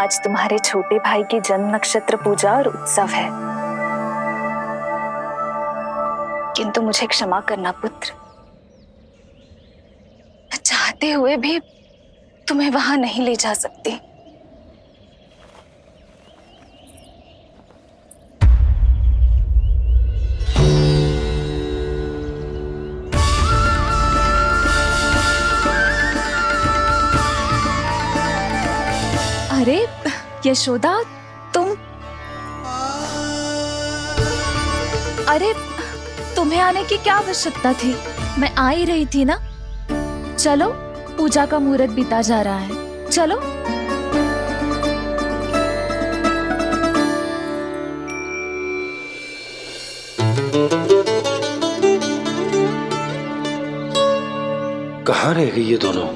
आज तुम्हारे छोटे भाई की जन्म नक्षत्र पूजा और उत्सव है, किंतु मुझे क्षमा करना पुत्र, मैं चाहते हुए भी तुम्हें वहां नहीं ले जा सकती। अरे यशोदा, अरे तुम्हें आने की क्या आवश्यकता थी? मैं आ ही रही थी ना। चलो, पूजा का मुहूर्त बीता जा रहा है, चलो। कहाँ रह गई ये दोनों?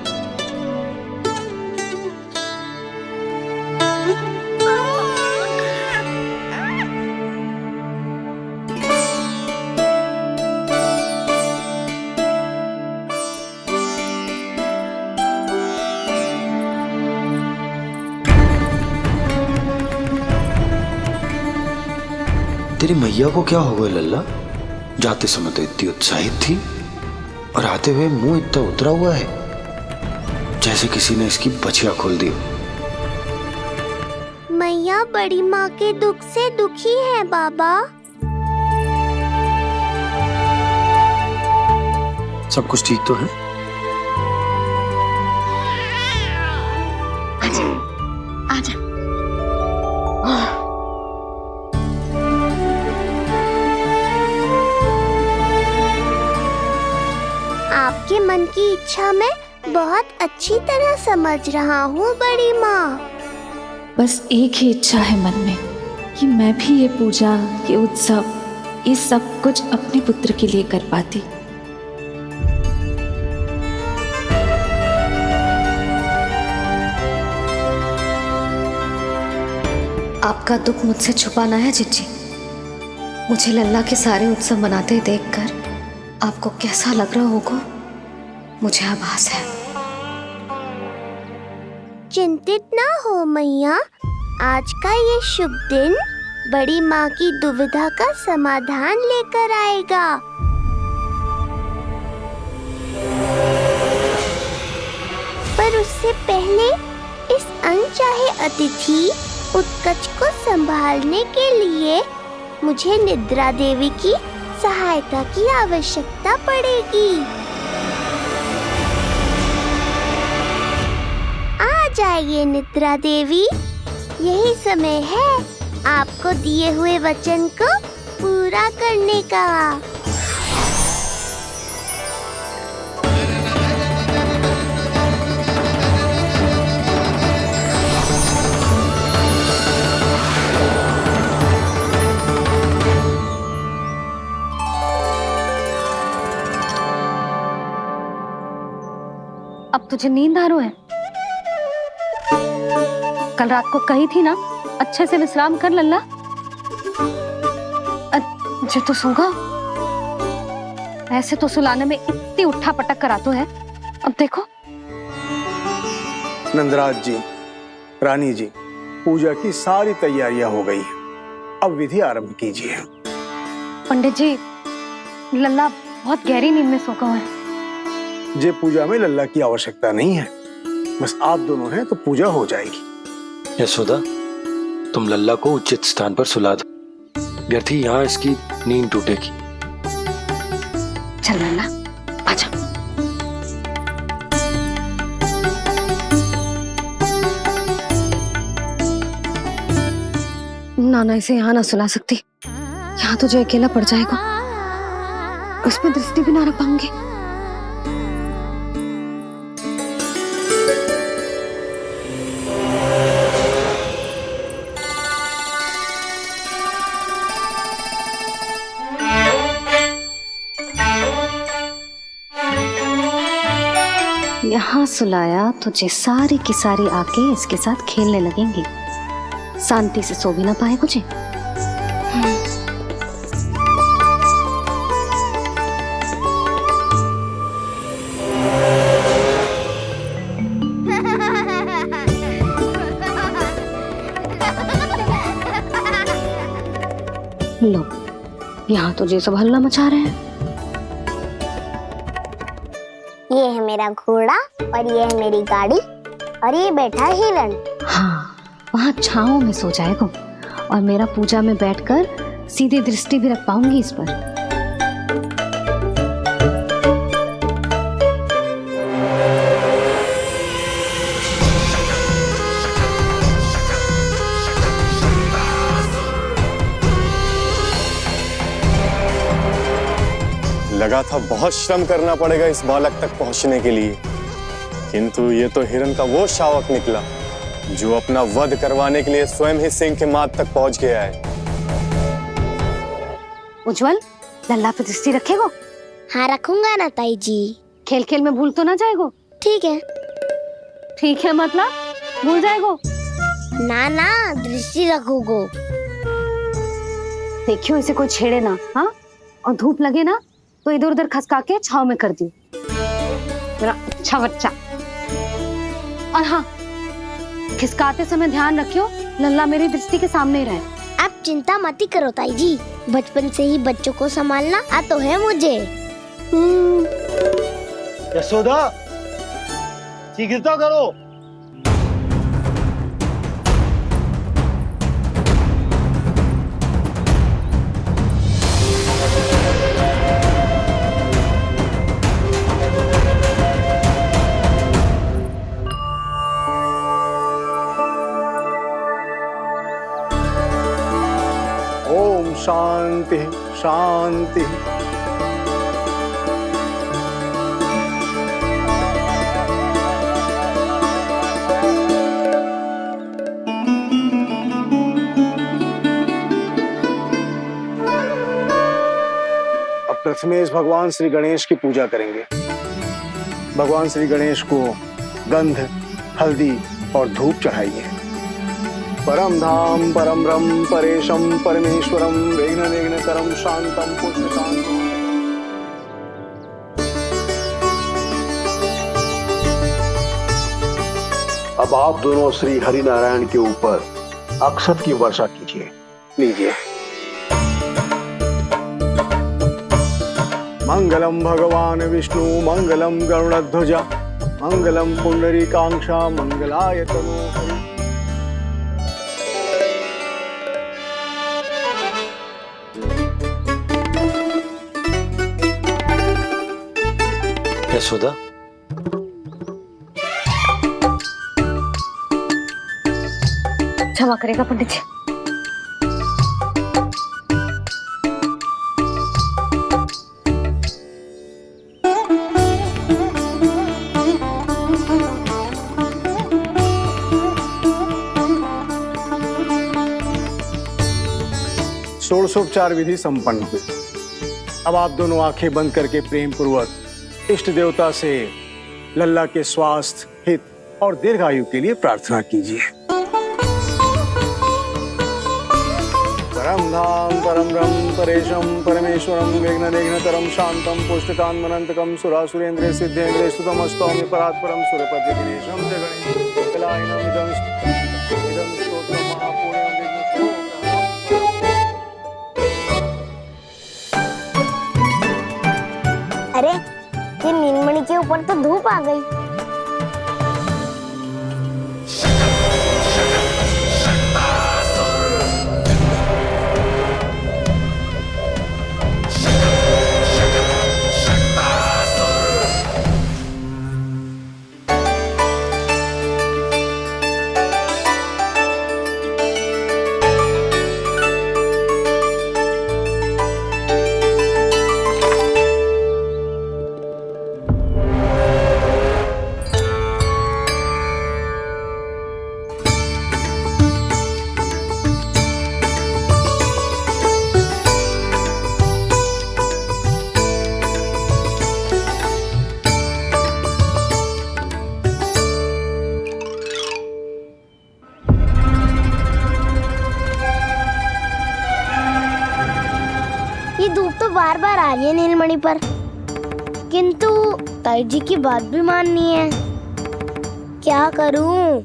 तेरी मैया को क्या हो गया लल्ला? जाते समय तो इतनी उत्साहित थी और आते हुए मुंह इतना उतरा हुआ है जैसे किसी ने इसकी बचिया खोल दी। मैया बड़ी माँ के दुख से दुखी है बाबा। सब कुछ ठीक तो है? आजा। आपके मन की इच्छा मैं बहुत अच्छी तरह समझ रहा हूँ बड़ी माँ। बस एक ही इच्छा है मन में कि मैं भी ये पूजा, ये उत्सव, ये सब कुछ अपने पुत्र के लिए कर पाती। आपका दुख मुझसे छुपाना है जिज्जी। मुझे लल्ला के सारे उत्सव मनाते देखकर आपको कैसा लग रहा होगा, मुझे आभास है। चिंतित ना हो मैया, आज का ये शुभ दिन बड़ी माँ की दुविधा का समाधान लेकर आएगा। पर उससे पहले इस अनचाहे अतिथि उत्कच को संभालने के लिए मुझे निद्रा देवी की सहायता की आवश्यकता पड़ेगी। आ जाइए निद्रा देवी, यही समय है आपको दिए हुए वचन को पूरा करने का। अब तुझे नींद आ रहा है? कल रात को कही थी ना अच्छे से विश्राम कर लल्ला। जो तो सोगा, ऐसे तो सुलाने में इतनी उठा पटक कराता है। अब देखो। नंदराज जी, रानी जी, पूजा की सारी तैयारियां हो गई हैं। अब विधि आरंभ कीजिए। पंडित जी, लल्ला बहुत गहरी नींद में सो गया है। जे पूजा में लल्ला की आवश्यकता नहीं है, बस आप दोनों हैं तो पूजा हो जाएगी। यशोदा, तुम लल्ला को उचित स्थान पर सुला दो, व्यर्थ ही यहाँ इसकी नींद टूटेगी। चल लल्ला, आजा। नाना इसे यहाँ ना सुला सकती, यहाँ तो जो अकेला पड़ जाएगा, उसमें दृष्टि भी ना रख पाऊंगी। यहाँ सुलाया तो जे सारी की सारी आके इसके साथ खेलने लगेंगी, शांति से सो भी ना पाए कुछ। लो, यहाँ तो ये सब हल्ला मचा रहे हैं। ये है मेरा घोड़ा और ये है मेरी गाड़ी और ये बैठा है हिरण। हाँ, वहाँ छाँव में सो जाएगा और मेरा पूजा में बैठकर सीधी दृष्टि भी रख पाऊंगी इस पर। लगा था बहुत श्रम करना पड़ेगा इस बालक तक पहुंचने के लिए, किंतु ये तो हिरण का वो शावक निकला जो अपना वध करवाने के लिए स्वयं ही सिंह के माथ तक पहुंच गया है। उज्जवल, लल्ला पे दृष्टि रखेगो? हाँ रखूंगा ना ताई जी। खेल खेल में भूल तो ना जाएगो? ठीक है। ठीक है मतलब भूल जाएगो? ना ना, दृष्टि रखोगो। देखियो इसे कोई छेड़े ना, हाँ? और धूप लगे ना तो इधर उधर खसका के छाव में कर दी। मेरा अच्छा बच्चा। और हाँ, खिसकाते समय ध्यान रखियो लल्ला मेरी दृष्टि के सामने ही रहे। आप चिंता मत ही करो ताई जी, बचपन से ही बच्चों को संभालना आता है मुझे। यशोदा, शीघ्रता करो। ओम शांति शांति। अब प्रथमेश भगवान श्री गणेश की पूजा करेंगे। भगवान श्री गणेश को गंध, हल्दी और धूप चाहिए। परम धाम परम ब्रह्म परेशम परमेश्वरम विघ्न निघ्नकरम शांतम पुष्टकांतम। अब आप दोनों श्री हरि नारायण के ऊपर अक्षत की वर्षा कीजिए। लीजिए। मंगलम भगवान विष्णु मंगलम गरुड़ध्वजा मंगलम पुंडरीकाक्षा मंगलाय तनोहरि। यशोदा, क्षमा करेगा पंडित जी। षोडशोपचार विधि संपन्न हुई। अब आप दोनों आंखें बंद करके प्रेम पूर्वक इष्ट देवता से लल्ला के स्वास्थ्य, हित और दीर्घायु के लिए प्रार्थना कीजिए। परम धाम परम ब्रह्म परेशम परमेश्वरम विघ्न निघ्नकरम शांतम पुष्टकांतमनंतकम सुरासुरेंद्र सिद्धेंद्र स्तुतम स्तौम्य परात्परम सुरपति दिनेशम जगणेश कलायनम इदं स्तोत्रम महापुण्यम विघ्नशो। अरे ये नीलमणि के ऊपर तो धूप आ गई। ये धूप तो बार बार आ रही है नीलमणि पर, किंतु ताई जी की बात भी माननी है। क्या करूं?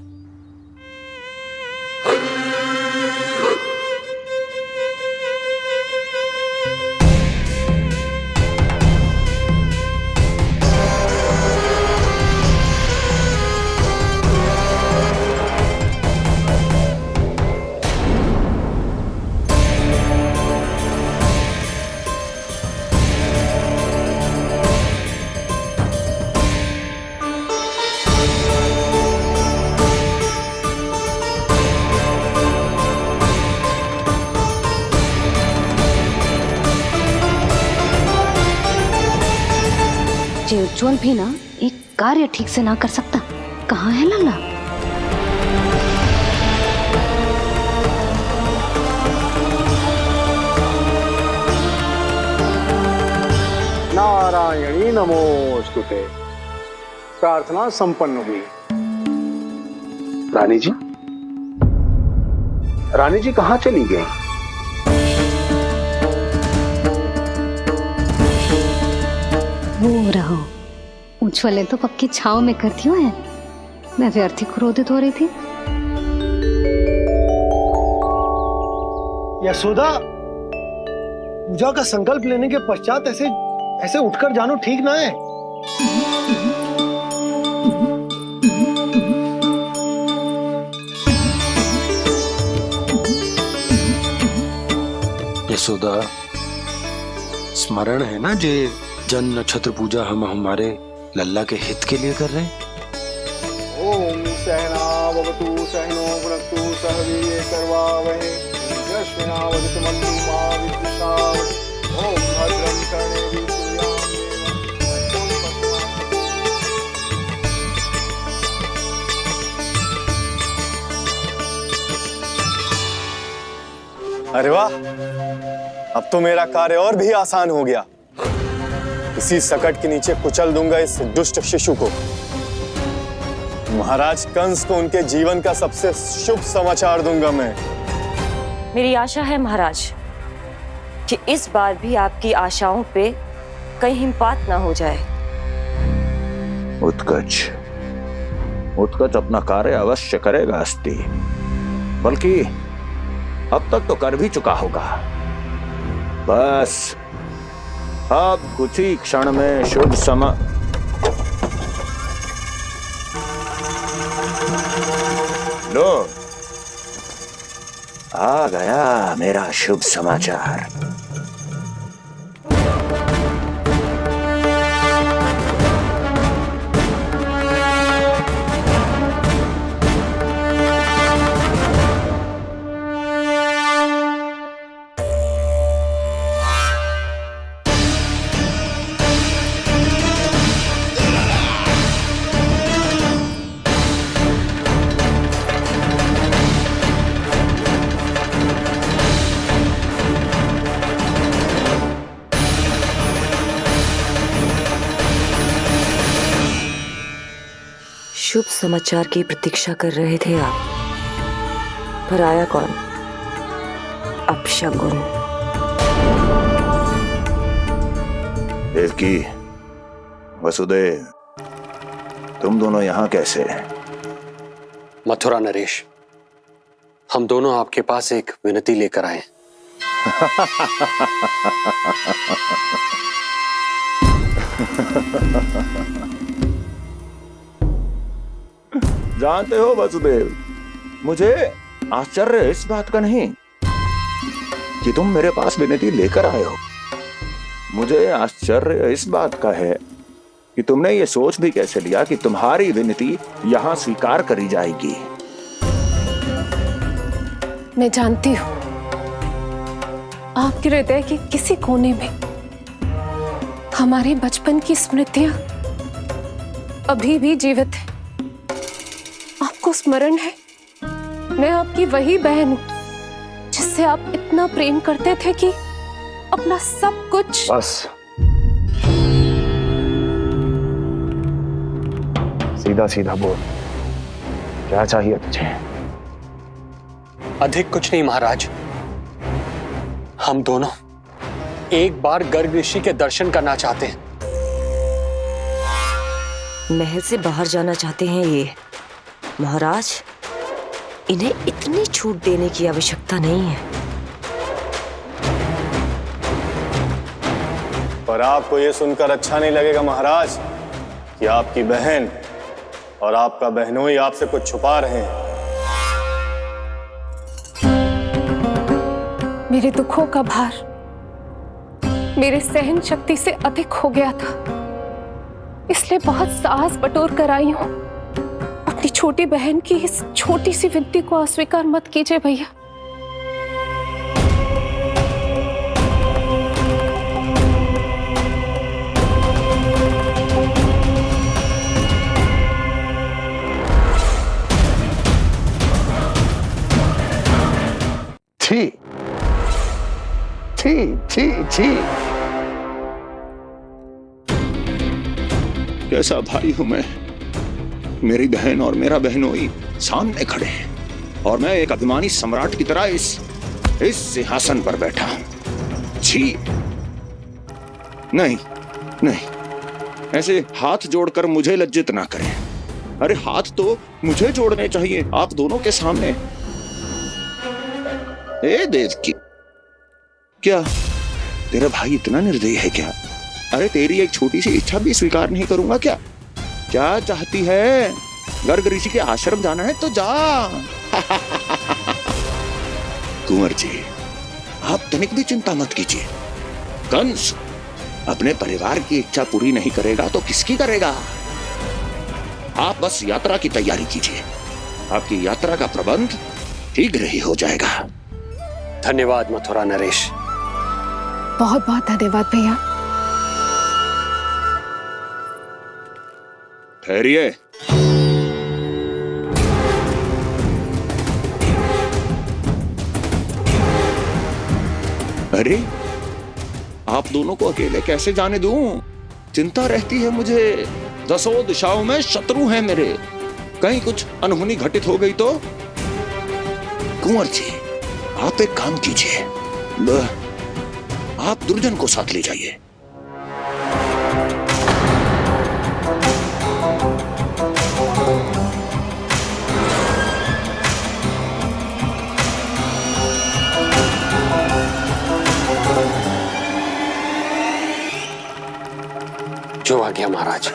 जे उज्जवल भी ना एक कार्य ठीक से ना कर सकता। कहाँ है लल्ला? नारायणी नमोस्तुते। प्रार्थना संपन्न हुई। रानी जी, रानी जी कहाँ चली गई? वो रहो, उज्जवल तो पक्की छाव में करती हूँ। मैं व्यर्थ ही क्रोधित हो रही थी। यशोदा, पूजा का संकल्प लेने के पश्चात ऐसे ऐसे उठकर जानो ठीक ना है। यशोदा, स्मरण है ना जे जन नक्षत्र पूजा हम हमारे लल्ला के हित के लिए कर रहे हैं। ओम सहना भवतु सहनो भुनक्तु सह वीर्यं करवावहै तेजस्विनावधीतमस्तु मा विद्विषावहै। ओम भद्रं कर्णेभिः सूर्यां अरे वाह, अब तो मेरा कार्य और भी आसान हो गया। इसी सकट के नीचे कुचल दूंगा इस दुष्ट शिशु को। महाराज कंस को उनके जीवन का सबसे शुभ समाचार दूंगा मैं। मेरी आशा है महाराज कि इस बार भी आपकी आशाओं पे कहीं हिमपात ना हो जाए। उत्कच उत्कच अपना कार्य अवश्य करेगा अस्ति, बल्कि अब तक तो कर भी चुका होगा। बस अब कुछ ही क्षण में शुभ समय। लो, आ गया मेरा शुभ समाचार। शुभ समाचार की प्रतीक्षा कर रहे थे आप, पर आया कौन? अपशगुन। देवकी, वसुदेव, तुम दोनों यहाँ कैसे? मथुरा नरेश, हम दोनों आपके पास एक विनती लेकर आए। जानते हो वसुदेव, मुझे आश्चर्य इस बात का नहीं कि तुम मेरे पास विनती लेकर आए हो। मुझे आश्चर्य इस बात का है कि तुमने ये सोच भी कैसे लिया कि तुम्हारी विनती यहां स्वीकार करी जाएगी। मैं जानती हूं आपके हृदय के किसी कोने में हमारे बचपन की स्मृतियां अभी भी जीवित है। आपको स्मरण है, मैं आपकी वही बहन हूं जिससे आप इतना प्रेम करते थे कि अपना सब कुछ। बस सीधा सीधा बोल, क्या चाहिए तुझे? अधिक कुछ नहीं महाराज, हम दोनों एक बार गर्ग ऋषि के दर्शन करना चाहते हैं। महल से बाहर जाना चाहते हैं ये। महाराज, इन्हें इतनी छूट देने की आवश्यकता नहीं है। पर आपको यह सुनकर अच्छा नहीं लगेगा महाराज कि आपकी बहन और आपका बहनोई आपसे कुछ छुपा रहे हैं। मेरे दुखों का भार मेरे सहन शक्ति से अधिक हो गया था, इसलिए बहुत साहस बटोर कर आई हूं। अपनी छोटी बहन की इस छोटी सी विनती को अस्वीकार मत कीजिए भैया। छी। कैसा भाई हूं मैं। मेरी बहन और मेरा बहनोई सामने खड़े हैं और मैं एक अभिमानी सम्राट की तरह इस सिंहासन पर बैठा हूं। छी। नहीं नहीं, ऐसे हाथ जोड़कर मुझे लज्जित ना करें। अरे हाथ तो मुझे जोड़ने चाहिए आप दोनों के सामने। ए देवकी, क्या तेरा भाई इतना निर्दयी है क्या? अरे तेरी एक छोटी सी इच्छा भी स्वीकार नहीं करूंगा क्या? क्या चाहती है? गर्ग ऋषि के आश्रम जाना है तो जा। कुंवर जी, आप तनिक भी चिंता मत कीजिए। कंस अपने परिवार की इच्छा पूरी नहीं करेगा तो किसकी करेगा? आप बस यात्रा की तैयारी कीजिए। आपकी यात्रा का प्रबंध शीघ्र ही हो जाएगा। धन्यवाद मथुरा नरेश। बहुत बहुत धन्यवाद भैया। ठहरिए। अरे आप दोनों को अकेले कैसे जाने दूं? चिंता रहती है मुझे। दसों दिशाओं में शत्रु हैं मेरे। कहीं कुछ अनहोनी घटित हो गई तो? कुंवर जी, आप एक काम कीजिए, आप दुर्जन को साथ ले जाइए। जो आ गया महाराज।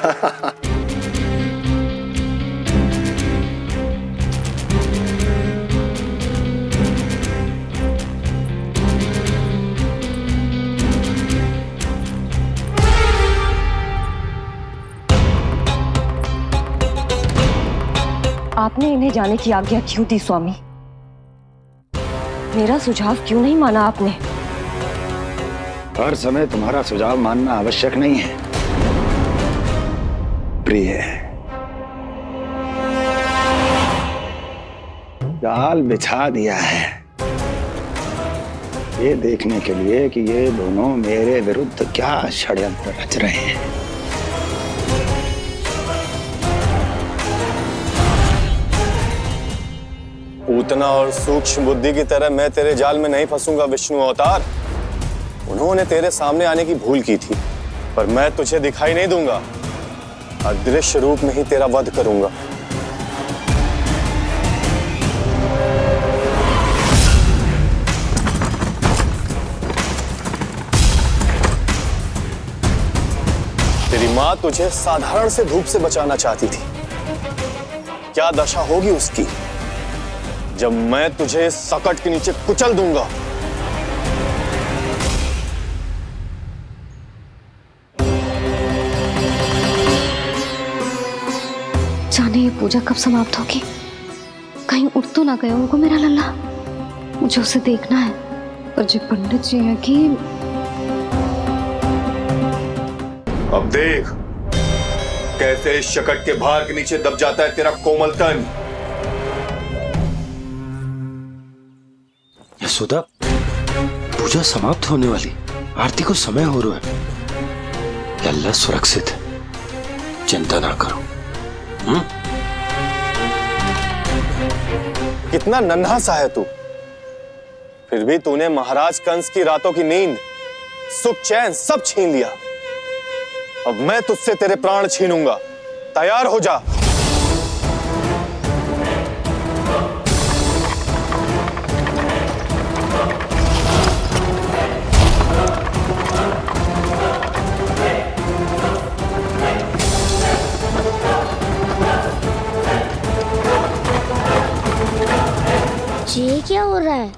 आपने इन्हें जाने की आज्ञा क्यों दी स्वामी? मेरा सुझाव क्यों नहीं माना आपने? हर समय तुम्हारा सुझाव मानना आवश्यक नहीं है प्रिय। जाल बिछा दिया है ये देखने के लिए कि ये दोनों मेरे विरुद्ध क्या षड्यंत्र रच रहे हैं। पूतना और सूक्ष्म बुद्धि की तरह मैं तेरे जाल में नहीं फंसूंगा विष्णु अवतार। उन्होंने तेरे सामने आने की भूल की थी, पर मैं तुझे दिखाई नहीं दूंगा। अदृश्य रूप में ही तेरा वध करूंगा। तेरी मां तुझे साधारण से धूप से बचाना चाहती थी। क्या दशा होगी उसकी जब मैं तुझे इस सकट के नीचे कुचल दूंगा। जाने ये पूजा कब समाप्त होगी? कहीं उठ तो ना गया उनको मेरा लल्ला। मुझे उसे देखना है। पर जो पंडित जी है कि अब देख कैसे इस शकट के भार के नीचे दब जाता है तेरा कोमल तन। यशोदा, पूजा समाप्त होने वाली, आरती को समय हो रहा है। अल्लाह सुरक्षित है, चिंता ना करो। कितना नन्हा सा है तू, फिर भी तूने महाराज कंस की रातों की नींद, सुख चैन सब छीन लिया। अब मैं तुझसे तेरे प्राण छीनूंगा। तैयार हो जा। ये क्या हो रहा है?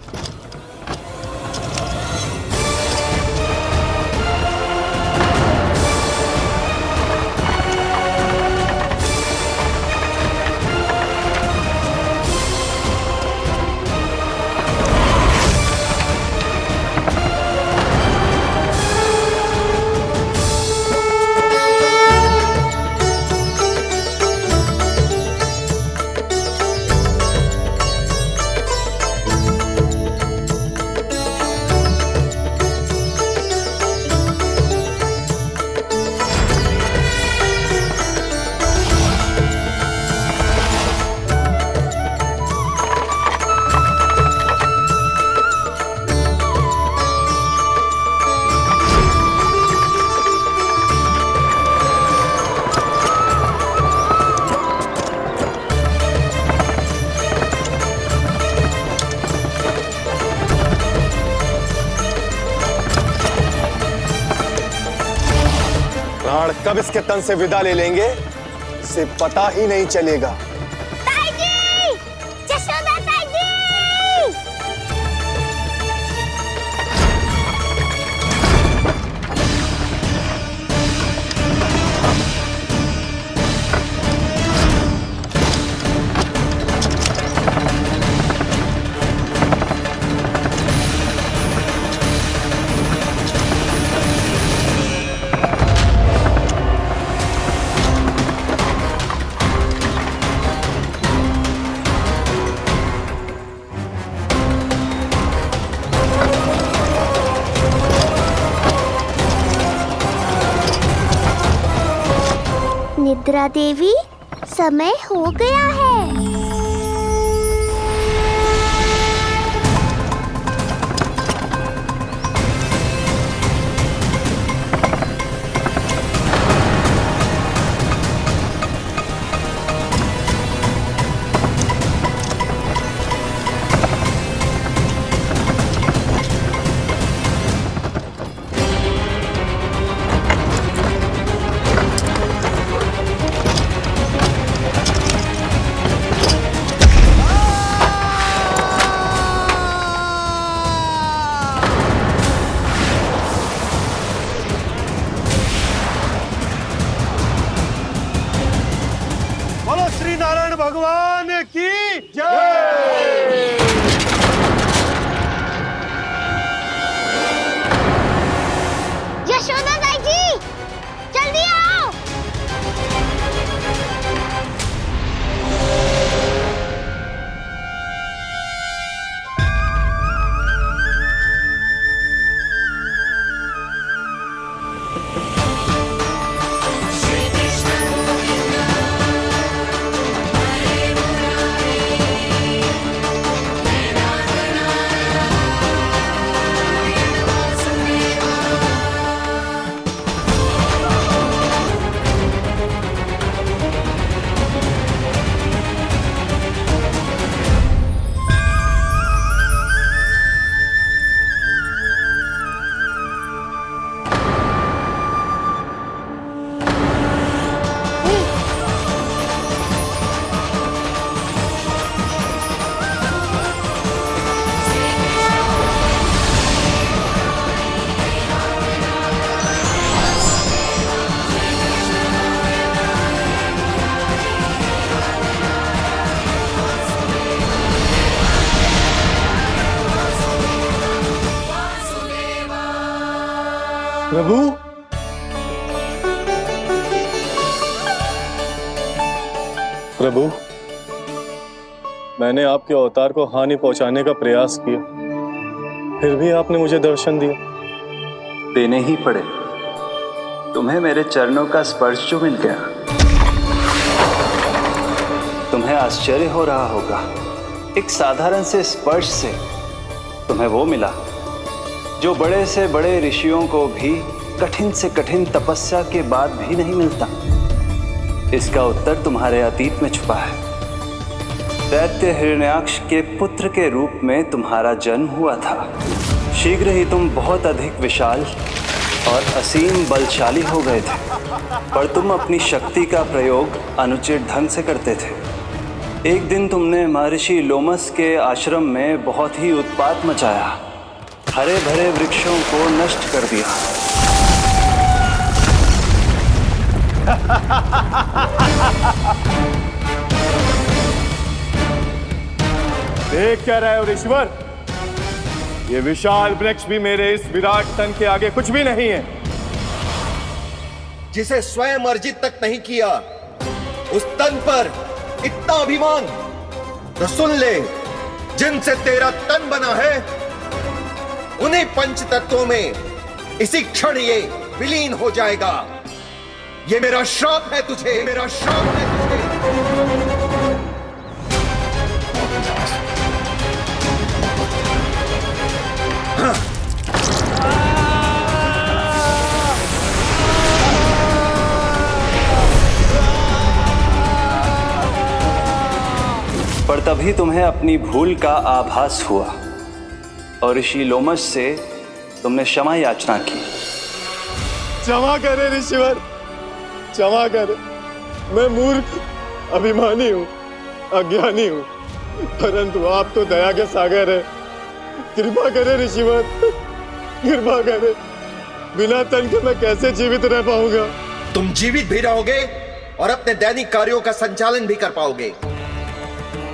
प्राण कब इसके तन से विदा ले लेंगे इसे पता ही नहीं चलेगा। ताई जी! जशोदा ताई जी! निद्रा देवी, समय हो गया है। बोलो श्री नारायण भगवान की जय। यशोदा ताई जी, जल्दी आओ। प्रभु, प्रभु, मैंने आपके अवतार को हानि पहुंचाने का प्रयास किया, फिर भी आपने मुझे दर्शन दिया। देने ही पड़े। तुम्हें मेरे चरणों का स्पर्श जो मिल गया, तुम्हें आश्चर्य हो रहा होगा। एक साधारण से स्पर्श से तुम्हें वो मिला जो बड़े से बड़े ऋषियों को भी कठिन से कठिन तपस्या के बाद भी नहीं मिलता। इसका उत्तर तुम्हारे अतीत में छुपा है। दैत्य हिरण्याक्ष के पुत्र के रूप में तुम्हारा जन्म हुआ था। शीघ्र ही तुम बहुत अधिक विशाल और असीम बलशाली हो गए थे, पर तुम अपनी शक्ति का प्रयोग अनुचित ढंग से करते थे। एक दिन तुमने महर्षि लोमस के आश्रम में बहुत ही उत्पात मचाया, हरे भरे वृक्षों को नष्ट कर दिया। देख क्या रहे हो ऋषिवर? ये विशाल वृक्ष भी मेरे इस विराट तन के आगे कुछ भी नहीं है। जिसे स्वयं अर्जित तक नहीं किया, उस तन पर इतना अभिमान, तो सुन ले, जिनसे तेरा तन बना है उन्हीं पंच तत्वों में इसी क्षण ये विलीन हो जाएगा। ये मेरा श्राप है तुझे, मेरा श्राप है तुझे। पर तभी तुम्हें अपनी भूल का आभास हुआ और ऋषि लोमस से तुमने क्षमा याचना की। क्षमा करे ऋषिवर, क्षमा कर, मैं मूर्ख, अभिमानी हूँ, अज्ञानी हूँ, परंतु आप तो दया के सागर है। कृपा करे ऋषिवर, कृपा करे। बिना तन के मैं कैसे जीवित रह पाऊंगा? तुम जीवित भी रहोगे और अपने दैनिक कार्यों का संचालन भी कर पाओगे,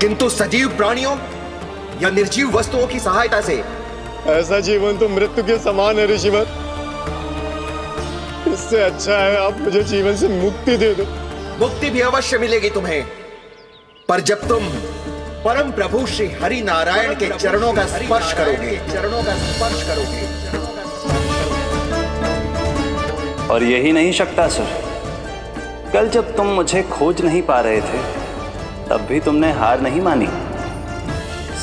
किंतु सजीव प्राणियों या निर्जीव वस्तुओं की सहायता से ऐसा जीवन तो मृत्यु के समान है ऋषिवर। इससे अच्छा है आप मुझे जीवन से मुक्ति दे दो। मुक्ति भी अवश्य मिलेगी तुम्हें, पर जब तुम परम प्रभु श्री हरि नारायण के चरणों का स्पर्श करोगे, चरणों का स्पर्श करोगे। और यही नहीं शक्तासुर, कल जब तुम मुझे खोज नहीं पा रहे थे तब भी तुमने हार नहीं मानी।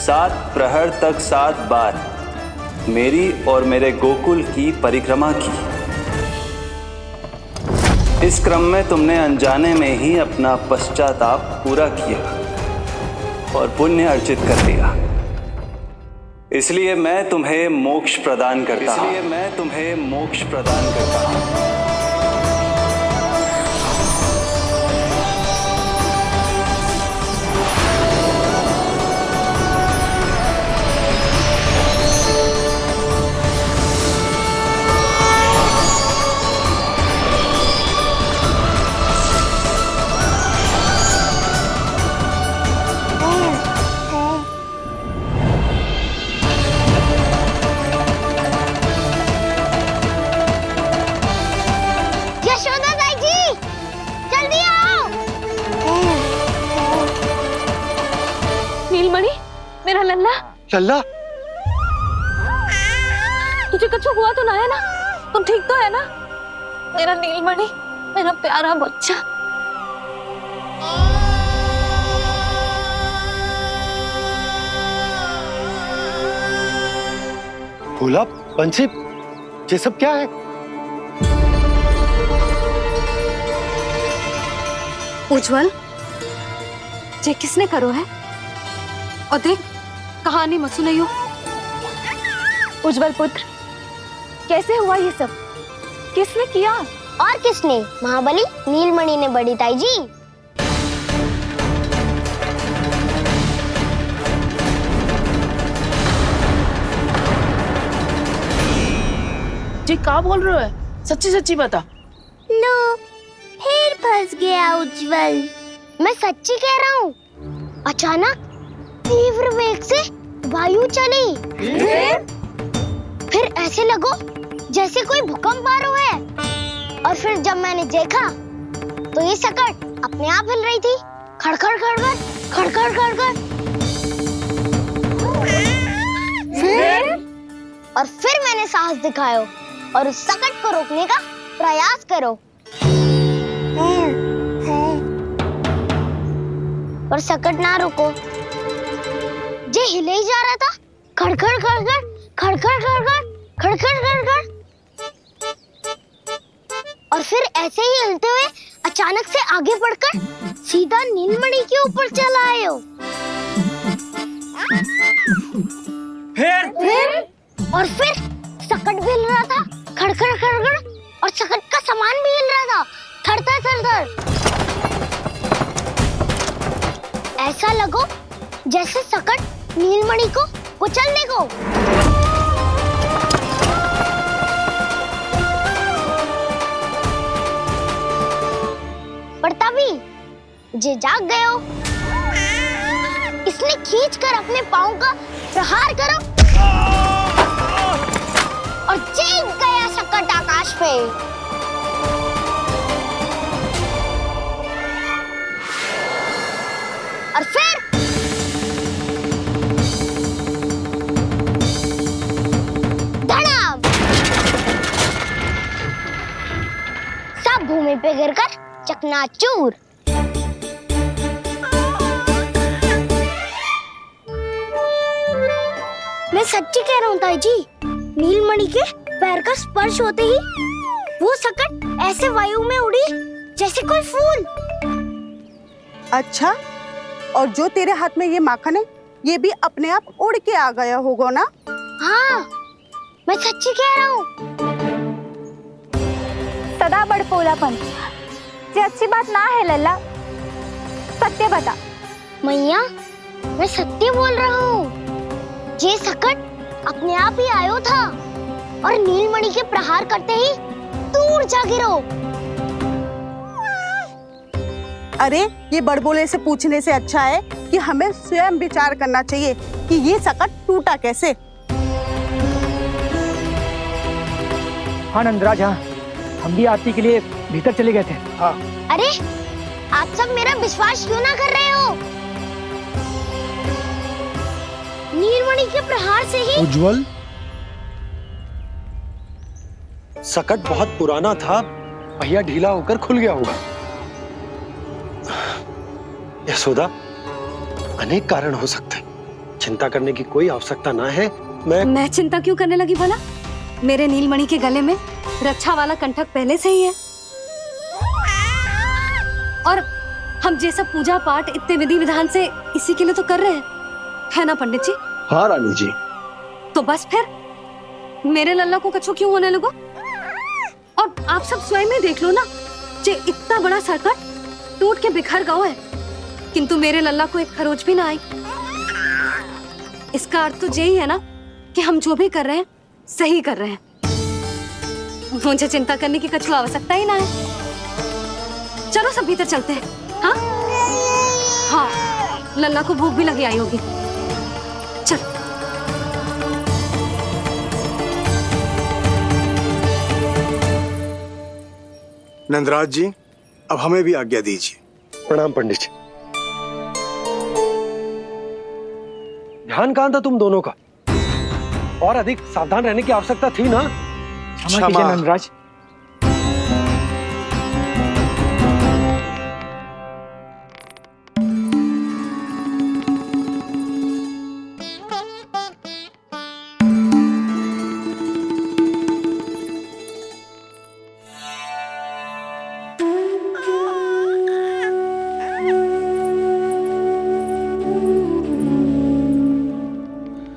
7 प्रहर तक 7 बार मेरी और मेरे गोकुल की परिक्रमा की। इस क्रम में तुमने अनजाने में ही अपना पश्चाताप पूरा किया और पुण्य अर्जित कर लिया। इसलिए मैं तुम्हें मोक्ष प्रदान करता हूं। इसलिए मैं तुम्हें मोक्ष प्रदान करता हूं। मेरा लल्ला, लल्ला, तुझे कुछ हुआ तो ना है ना? तुम ठीक तो है ना? मेरा नीलमणि, मेरा प्यारा बच्चा। भोला, बंसी, ये सब क्या है? उज्जवल, ये किसने करो है? और देख, कहानी मत सुनाइयो। उज्जवल पुत्र, कैसे हुआ ये सब? किसने किया? और किसने? महाबली नीलमणि ने, बड़ी ताई जी। जी क्या बोल रहे हो? सच्ची सच्ची बता। लो, फिर फंस गया उज्जवल। मैं सच्ची कह रहा हूँ। अचानक तीव्र वेग से वायु चली। फिर ऐसे लगो जैसे कोई भूकंप आ रहा है। और फिर जब मैंने देखा तो ये सकट अपने आप हिल रही थी, खड़खड़ खड़खड़ खड़खड़ खड़खड़। फिर मैंने साहस दिखाया और उस सकट को रोकने का प्रयास करो, पर सकट ना रुको। जे हिले ही जा रहा था, खड़खड़ खड़खड़ खड़खड़ खड़खड़ खड़खड़ खड़खड़। और फिर ऐसे ही हिलते हुए अचानक से आगे बढ़कर सीधा नीलमणि के ऊपर चला आए हो। और फिर सकट भी हिल रहा था, खड़खड़ खड़खड़, और सकट का सामान भी हिल रहा था, थरथर थरथर। ऐसा लगो जैसे सकट नीलमणि को कुचलने को। पर तभी जे जाग गए हो। इसने खींचकर अपने पांव का प्रहार करो और चीख गया सकट आकाश पे। और फिर धड़ाम, सब भूमि पे गिरकर चकनाचूर। मैं सच्ची कह रहा हूँ ताई जी, नीलमणि के पैर का स्पर्श होते ही वो सकट ऐसे वायु में उड़ी जैसे कोई फूल। अच्छा, और जो तेरे हाथ में ये माखन है, ये भी अपने आप उड़ के आ गया होगा ना? हाँ, मैं सच्ची कह रहा हूँ। सदा बड़पोलापन, ये अच्छी बात ना है लल्ला। सत्य बता। मैया, मैं सत्य बोल रहा हूँ। ये सकट अपने आप ही आयो था और नीलमणि के प्रहार करते ही दूर जा गिरो। अरे ये बड़बोले से पूछने से अच्छा है कि हमें स्वयं विचार करना चाहिए कि ये सकट टूटा कैसे। हाँ नंदराज, हाँ हम भी आरती के लिए भीतर चले गए थे। हाँ। अरे आप सब मेरा विश्वास क्यों ना कर रहे हो? नीलमणि के प्रहार से ही उज्जवल, सकट बहुत पुराना था, पहिया ढीला होकर खुल गया होगा। यशोदा, अनेक कारण हो सकते हैं, चिंता करने की कोई आवश्यकता ना है। मैं चिंता क्यों करने लगी भला? मेरे नीलमणि के गले में रक्षा वाला कंठक पहले से ही है, और हम जैसा पूजा पाठ इतने विधि विधान से इसी के लिए तो कर रहे हैं, है ना पंडित जी? हाँ रानी जी। तो बस फिर मेरे लल्ला को कछु क्यों होने लगो? और आप सब स्वयं ही देख लो ना, जे इतना बड़ा सकट टूट के बिखर गया है, किंतु मेरे लल्ला को एक खरोच भी ना आई। इसका अर्थ तो यही है ना कि हम जो भी कर रहे हैं सही कर रहे हैं। मुझे चिंता करने की कछु आवश्यकता ही ना है। चलो सब भीतर चलते हैं। हाँ हाँ, लल्ला को भूख भी लगी आई होगी। चल। नंदराज जी, अब हमें भी आज्ञा दीजिए। प्रणाम पंडित जी। ध्यान कहाँ था तुम दोनों का? और अधिक सावधान रहने की आवश्यकता थी ना? क्षमा कीजिए नंदराज।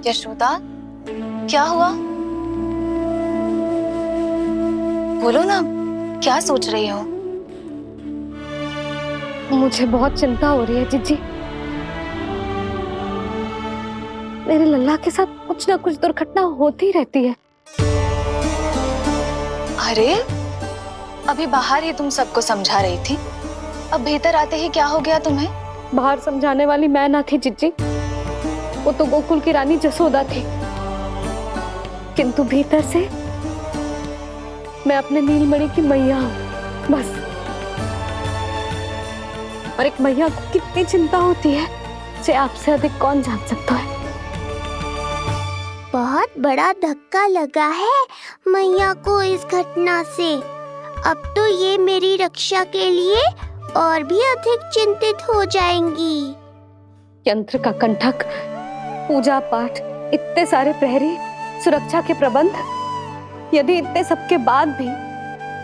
यशोदा, क्या हुआ? बोलो ना, क्या सोच रही हो? मुझे बहुत चिंता हो रही है जीजी। मेरे लल्ला के साथ कुछ ना कुछ दुर्घटना होती रहती है। अरे, अभी बाहर ही तुम सबको समझा रही थी, अब भीतर आते ही क्या हो गया तुम्हें? बाहर समझाने वाली मैं ना थी जीजी, वो तो गोकुल की रानी जसोदा थी, किंतु भीतर से मैं अपने नीलमणि की मैया हूँ, बस। और एक मैया को कितनी चिंता होती है, इसे आपसे अधिक कौन जान सकता है। बहुत बड़ा धक्का लगा है मैया को इस घटना से। अब तो ये मेरी रक्षा के लिए और भी अधिक चिंतित हो जाएंगी। यंत्र का कंठक, पूजा पाठ, इतने सारे प्रहरी, सुरक्षा के प्रबंध, यदि इतने सबके बाद भी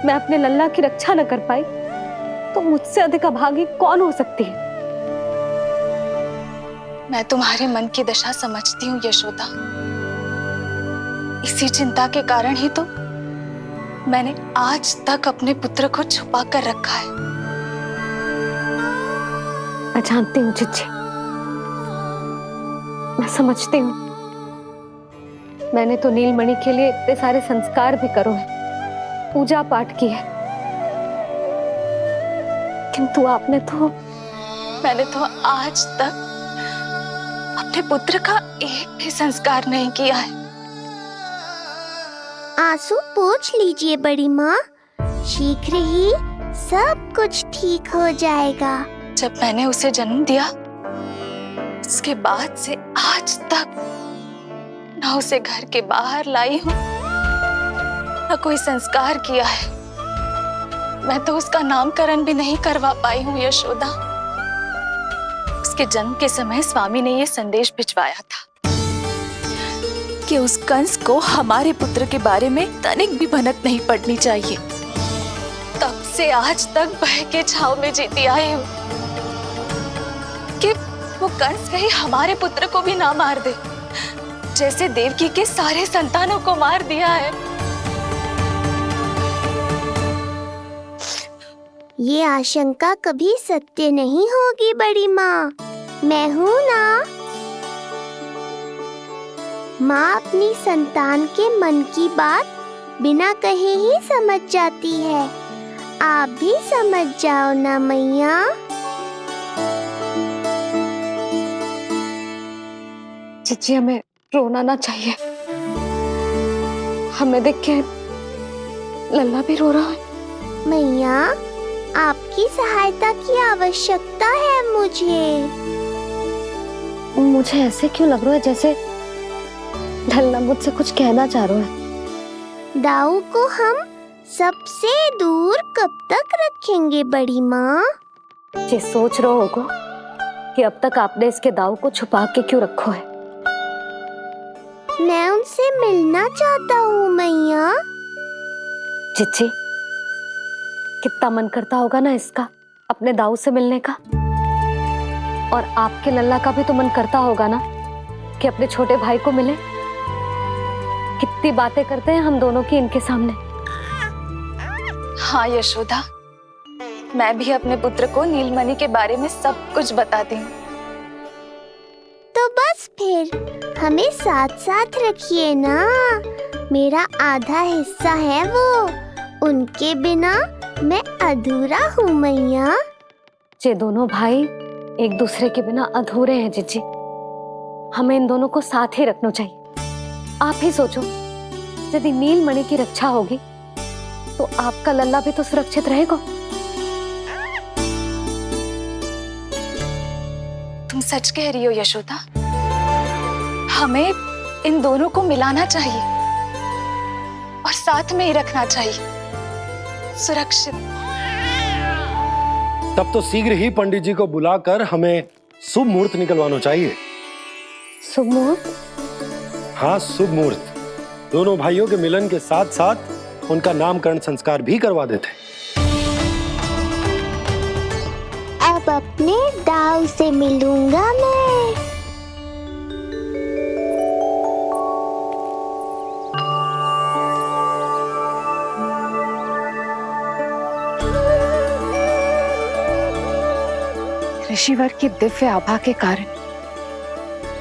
मैं अपने लल्ला की रक्षा न कर पाई तो मुझसे अधिक अभागी कौन हो सकती है? मैं तुम्हारे मन की दशा समझती हूँ यशोदा। इसी चिंता के कारण ही तो मैंने आज तक अपने पुत्र को छुपा कर रखा है। मैं जानती हूँ जीजी, मैं समझती हूँ। मैंने तो नीलमणि के लिए इतने सारे संस्कार भी करो है, पूजा पाठ की है, किंतु मैंने तो आज तक अपने पुत्र का एक भी संस्कार नहीं किया है। आंसू पोंछ लीजिए बड़ी माँ, शीघ्र ही सब कुछ ठीक हो जाएगा। जब मैंने उसे जन्म दिया, उसके बाद से आज तक न उसे घर के बाहर लाई हूं, न कोई संस्कार किया है। मैं तो उसका नामकरण भी नहीं करवा पाई हूँ यशोदा। उसके जन्म के समय स्वामी ने ये संदेश भिजवाया था कि उस कंस को हमारे पुत्र के बारे में तनिक भी भनक नहीं पड़नी चाहिए। तब से आज तक भय के छाव में जीती आई हूँ कि वो कंस कहीं हमारे पुत्र को भी ना मार दे, जैसे देवकी के सारे संतानों को मार दिया है। ये आशंका कभी सत्य नहीं होगी बड़ी माँ, मैं हूँ ना। माँ अपनी संतान के मन की बात बिना कहे ही समझ जाती है। आप भी समझ जाओ ना मैया। जीजी हमें रोना ना चाहिए। हमें देख के लल्ला भी रो रहा है। मैया, आपकी सहायता की आवश्यकता है मुझे। मुझे ऐसे क्यों लग रहा है जैसे लल्ला मुझसे कुछ कहना चाह रहा है। दाऊ को हम सबसे दूर कब तक रखेंगे बड़ी माँ? ये सोच रहा होगा कि अब तक आपने इसके दाऊ को छुपा के क्यों रखो है। मैं उनसे मिलना चाहता हूँ मैया। चिच्ची, कितना मन करता होगा ना इसका अपने दाऊ से मिलने का। और आपके लल्ला का भी तो मन करता होगा ना कि अपने छोटे भाई को मिले। कितनी बातें करते हैं हम दोनों की इनके सामने। हाँ यशोदा, मैं भी अपने पुत्र को नीलमणि के बारे में सब कुछ बताती हूँ। तो बस फिर हमें साथ साथ रखिए ना। मेरा आधा हिस्सा है वो, उनके बिना मैं अधूरा हूँ मैया। ये दोनों भाई एक दूसरे के बिना अधूरे हैं जीजी। हमें इन दोनों को साथ ही रखना चाहिए। आप ही सोचो, यदि नीलमणि की रक्षा होगी तो आपका लल्ला भी तो सुरक्षित रहेगा। तुम सच कह रही हो यशोदा। हमें इन दोनों को मिलाना चाहिए और साथ में ही रखना चाहिए, सुरक्षित। तब तो शीघ्र ही पंडित जी को बुलाकर हमें शुभ मुहूर्त निकलवाना चाहिए। शुभ मुहूर्त? हाँ, शुभ मुहूर्त। दोनों भाइयों के मिलन के साथ साथ उनका नामकरण संस्कार भी करवा देते। अब अपने दाऊ से मिलूंगा मैं। ऋषिवर की दिव्य आभा के कारण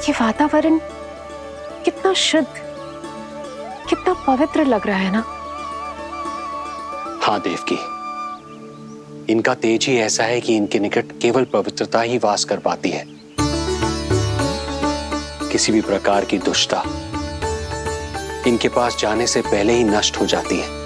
ये वातावरण कितना शुद्ध, कितना पवित्र लग रहा है ना। हाँ देवकी, इनका तेज ही ऐसा है कि इनके निकट केवल पवित्रता ही वास कर पाती है। किसी भी प्रकार की दुष्टता इनके पास जाने से पहले ही नष्ट हो जाती है।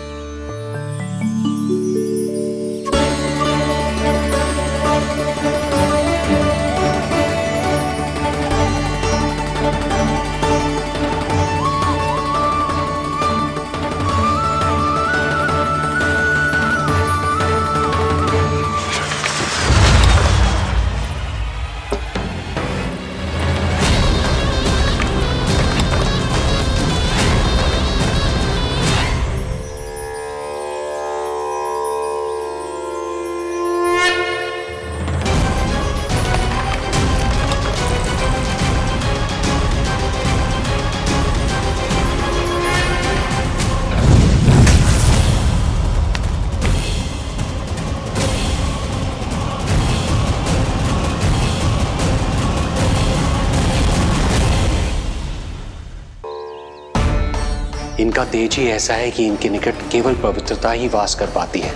इनका तेज ही ऐसा है कि इनके निकट केवल पवित्रता ही वास कर पाती है।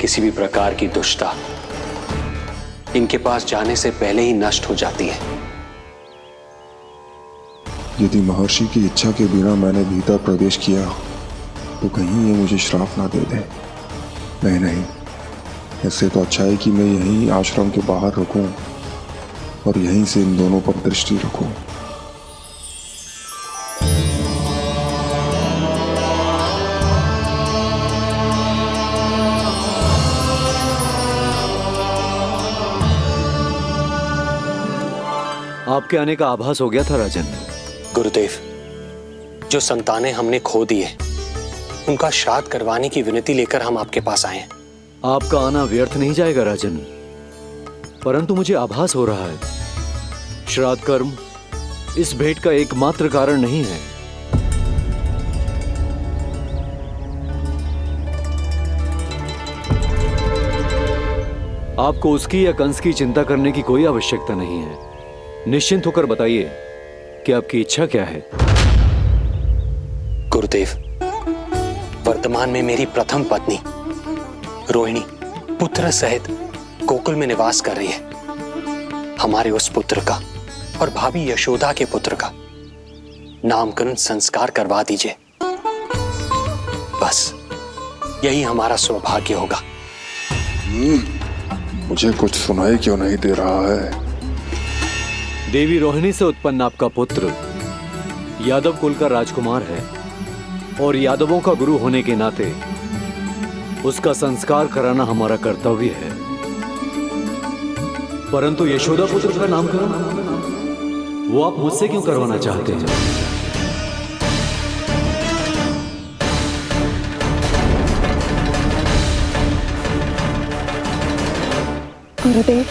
किसी भी प्रकार की दुष्टता इनके पास जाने से पहले ही नष्ट हो जाती है। यदि महर्षि की इच्छा के बिना मैंने भीतर प्रवेश किया तो कहीं ये मुझे श्राप ना दे दे। नहीं, इससे तो अच्छा है कि मैं यहीं आश्रम के बाहर रुकूं और यहीं से इन दोनों पर दृष्टि रखूं। आपके आने का आभास हो गया था राजन। गुरुदेव, जो संतानें हमने खो दी है उनका श्राद्ध करवाने की विनती लेकर हम आपके पास आए हैं। आपका आना व्यर्थ नहीं जाएगा राजन, परंतु मुझे आभास हो रहा है श्राद्ध कर्म इस भेंट का एकमात्र कारण नहीं है। आपको उसकी या कंस की चिंता करने की कोई आवश्यकता नहीं है। निश्चिंत होकर बताइए कि आपकी इच्छा क्या है। गुरुदेव, वर्तमान में मेरी प्रथम पत्नी रोहिणी पुत्र सहित गोकुल में निवास कर रही है। हमारे उस पुत्र का और भाभी यशोदा के पुत्र का नामकरण संस्कार करवा दीजिए। बस यही हमारा सौभाग्य होगा। मुझे कुछ सुनाई क्यों नहीं दे रहा है? देवी रोहिणी से उत्पन्न आपका पुत्र यादव कुल का राजकुमार है और यादवों का गुरु होने के नाते उसका संस्कार कराना हमारा कर्तव्य है। परंतु यशोदा पुत्र का नामकरण वो आप मुझसे क्यों करवाना चाहते हैं? गुरुदेव,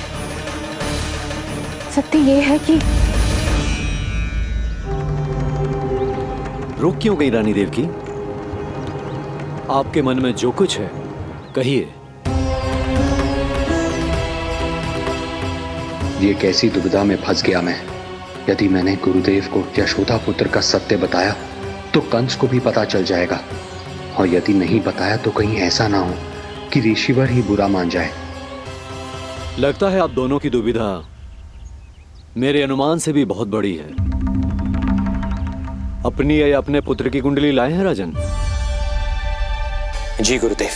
सत्य ये है कि रुक क्यों गई रानी देव की? आपके मन में जो कुछ है कहिए। ये कैसी दुविधा में फंस गया मैं। यदि मैंने गुरुदेव को यशोदा पुत्र का सत्य बताया तो कंस को भी पता चल जाएगा, और यदि नहीं बताया तो कहीं ऐसा ना हो कि ऋषिवर ही बुरा मान जाए। लगता है आप दोनों की दुविधा मेरे अनुमान से भी बहुत बड़ी है। अपनी या अपने पुत्र की कुंडली लाए हैं राजन? जी गुरुदेव,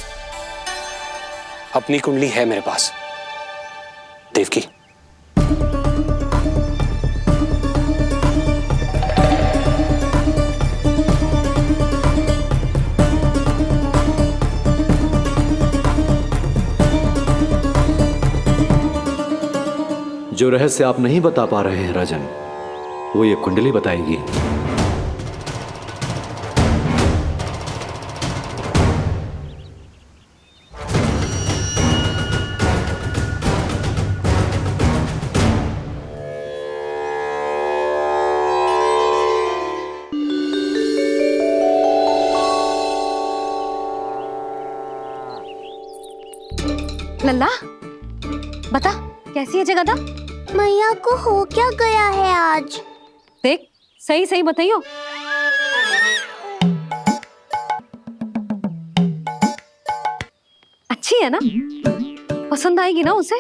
अपनी कुंडली है मेरे पास। देवकी, जो रहस्य आप नहीं बता पा रहे हैं राजन, वो ये कुंडली बताएगी। लल्ला, बता कैसी है जगदा? मैया को हो क्या गया है आज? देख, सही सही बताइयो। अच्छी है ना? पसंद आएगी ना उसे?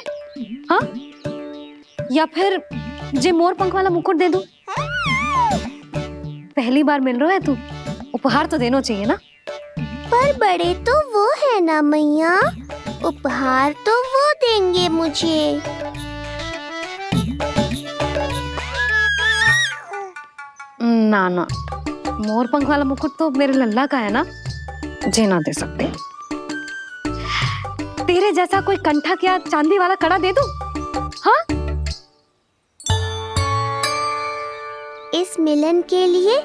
हाँ? या फिर जे मोर पंख वाला मुकुट दे दूं? पहली बार मिल रहा है तू, उपहार तो देना चाहिए ना? पर बड़े तो वो है ना मैया, उपहार तो वो देंगे मुझे। ना ना, मोर पंख वाला मुकुट तो मेरे लल्ला का है ना, जे ना दे सकते। तेरे जैसा कोई कंठक या चांदी वाला कड़ा दे दूं? हाँ? इस मिलन के लिए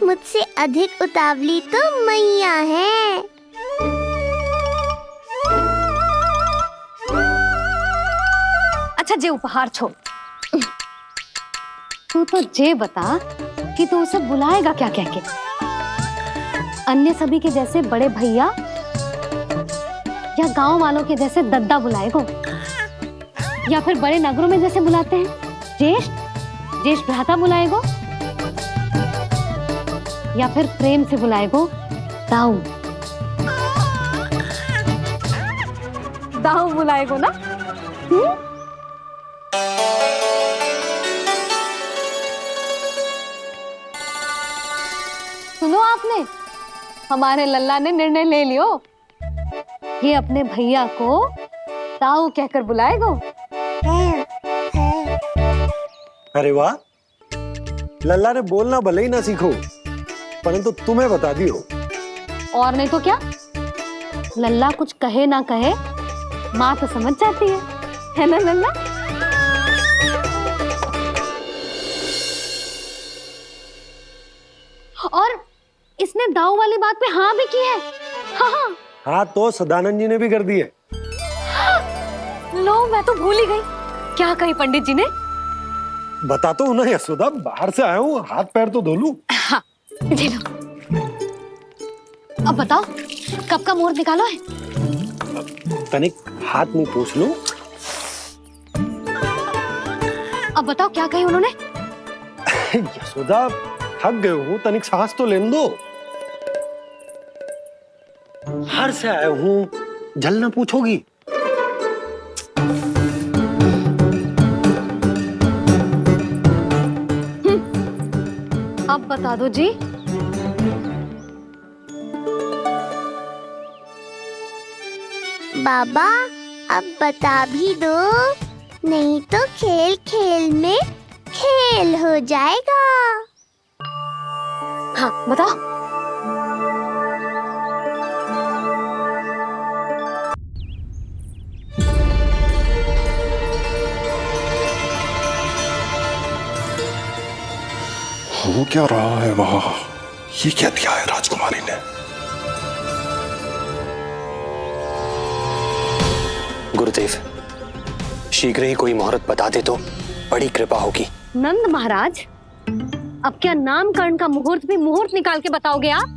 मुझसे अधिक उतावली तो मैया है। अच्छा, जे उपहार छोड़, तू तो जे बता कि तू उसे बुलाएगा क्या कह के? अन्य सभी के जैसे बड़े भैया या गांव वालों के जैसे दद्दा बुलाएगो, या फिर बड़े नगरों में जैसे बुलाते हैं ज्येष्ठ भ्राता बुलाएगो, या फिर प्रेम से बुलाएगो दाऊ बुलाएगो ना? सुनो आपने, हमारे लल्ला ने निर्णय ले लियो, ये अपने भैया को ताऊ कहकर बुलाएगो। अरे वाह, लल्ला ने बोलना भले ही ना सीखो, परंतु तुम्हें बता दियो। और नहीं तो क्या, लल्ला कुछ कहे ना कहे माँ तो समझ जाती है ना लल्ला? और इसने दाऊ वाली बात पे हाँ भी की है। हाँ, हाँ तो सदानंद जी ने भी कर दी है। लो, मैं तो भूल ही गई। क्या कही पंडित जी ने? बता तो ना यशोदा, बाहर से आया हूँ, हाथ पैर तो धो लूं। हाँ, ये लो। अब बताओ, कब का मुहूर्त निकालो है? तनिक हाथ मुंह पूछ लूं। अब बताओ क्या कही उन्होंने? यशोदा थक गए हूँ, तनिक सांस तो लेने दो। हार से आया हूँ, जल ना पूछोगी? अब बता दो जी। बाबा अब बता भी दो, नहीं तो खेल खेल में खेल हो जाएगा। हाँ बताओ। हो क्या रहा है वहां? ये क्या दिया है राजकुमारी ने? गुरुदेव, शीघ्र ही कोई मुहूर्त बता दे तो बड़ी कृपा होगी। नंद महाराज, अब क्या नामकरण का मुहूर्त भी मुहूर्त निकाल के बताओगे आप?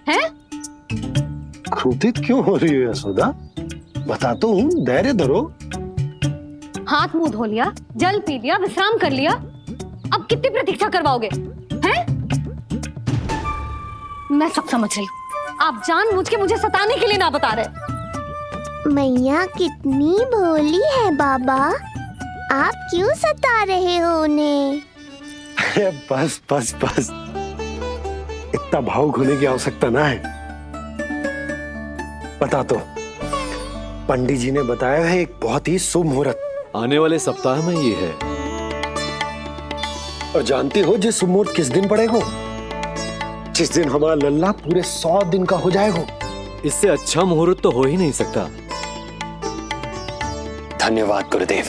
हैं? क्रोधित क्यों हो रही हो यशोदा? बताता हूँ, धैर्य धरो। हाथ मुंह धो लिया, जल पी लिया, विश्राम कर लिया, अब कितनी प्रतीक्षा करवाओगे? हैं? मैं सब समझ रही हूँ, आप जानबूझ के मुझे सताने के लिए ना बता रहे। मैया कितनी भोली है बाबा, आप क्यों सता रहे हो उन्हें? बस बस बस, इतना भावुक होने की आवश्यकता ना है। बता तो, पंडित जी ने बताया है एक बहुत ही शुभ मुहूर्त आने वाले सप्ताह में ये है। और जानती हो जिस शुभ मुहूर्त किस दिन पड़ेगा? जिस दिन हमारा लल्ला पूरे 100 दिन का हो जाएगा। इससे अच्छा मुहूर्त तो हो ही नहीं सकता। धन्यवाद गुरुदेव।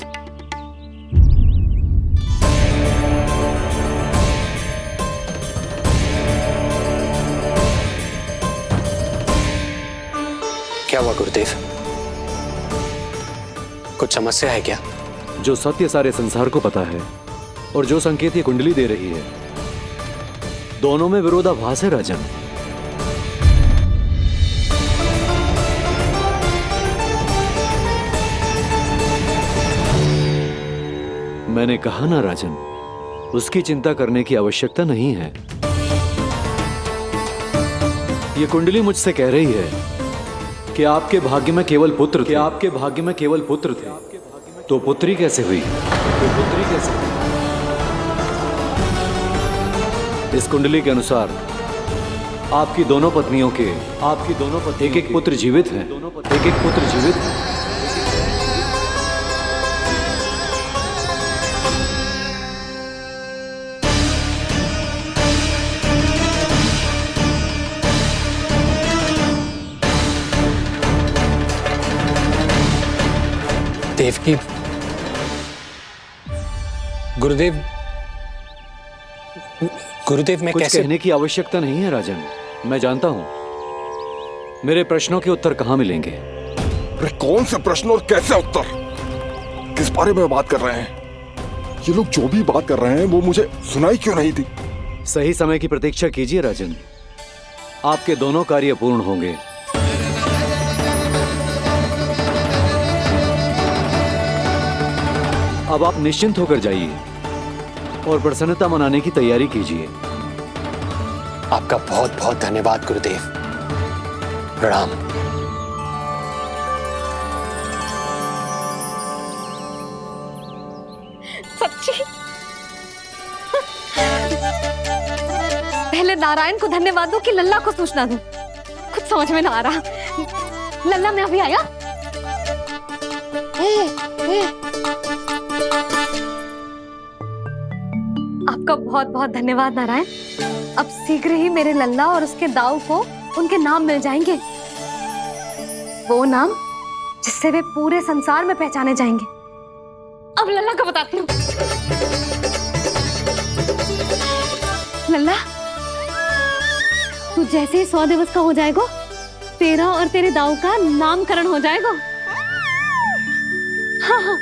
क्या हुआ गुरुदेव? कुछ समस्या है क्या? जो सत्य सारे संसार को पता है और जो संकेत ये कुंडली दे रही है, दोनों में विरोधाभास है राजन। मैंने कहा ना राजन, उसकी चिंता करने की आवश्यकता नहीं है। ये कुंडली मुझसे कह रही है कि आपके भाग्य में केवल पुत्र थे। आपके भाग्य में केवल पुत्र थे, तो पुत्री कैसे हुई? इस कुंडली के अनुसार आपकी दोनों पत्नियों के एक एक पुत्र जीवित हैं। देवकी, गुरुदेव मैं कुछ कैसे? कहने की आवश्यकता नहीं है राजन, मैं जानता हूं मेरे प्रश्नों के उत्तर कहां मिलेंगे। अरे कौन से प्रश्न और कैसे उत्तर? किस बारे में बात कर रहे हैं? ये लोग जो भी बात कर रहे हैं वो मुझे सुनाई क्यों नहीं दी? सही समय की प्रतीक्षा कीजिए राजन, आपके दोनों कार्य पूर्ण होंगे। अब आप निश्चिंत होकर जाइए और प्रसन्नता मनाने की तैयारी कीजिए। आपका बहुत बहुत धन्यवाद गुरुदेव। प्रणाम। सच्ची? पहले नारायण को धन्यवाद दूं कि लल्ला को सूचना दूं? कुछ समझ में ना आ रहा। लल्ला मैं अभी आया। आपका बहुत बहुत धन्यवाद नारायण। अब शीघ्र ही मेरे लल्ला और उसके दाऊ को उनके नाम मिल जाएंगे, वो नाम जिससे वे पूरे संसार में पहचाने जाएंगे। अब लल्ला को बताती हूँ। लल्ला, तू जैसे ही 100 दिवस का हो जाएगा, तेरा और तेरे दाऊ का नामकरण हो जाएगा। हाँ हाँ,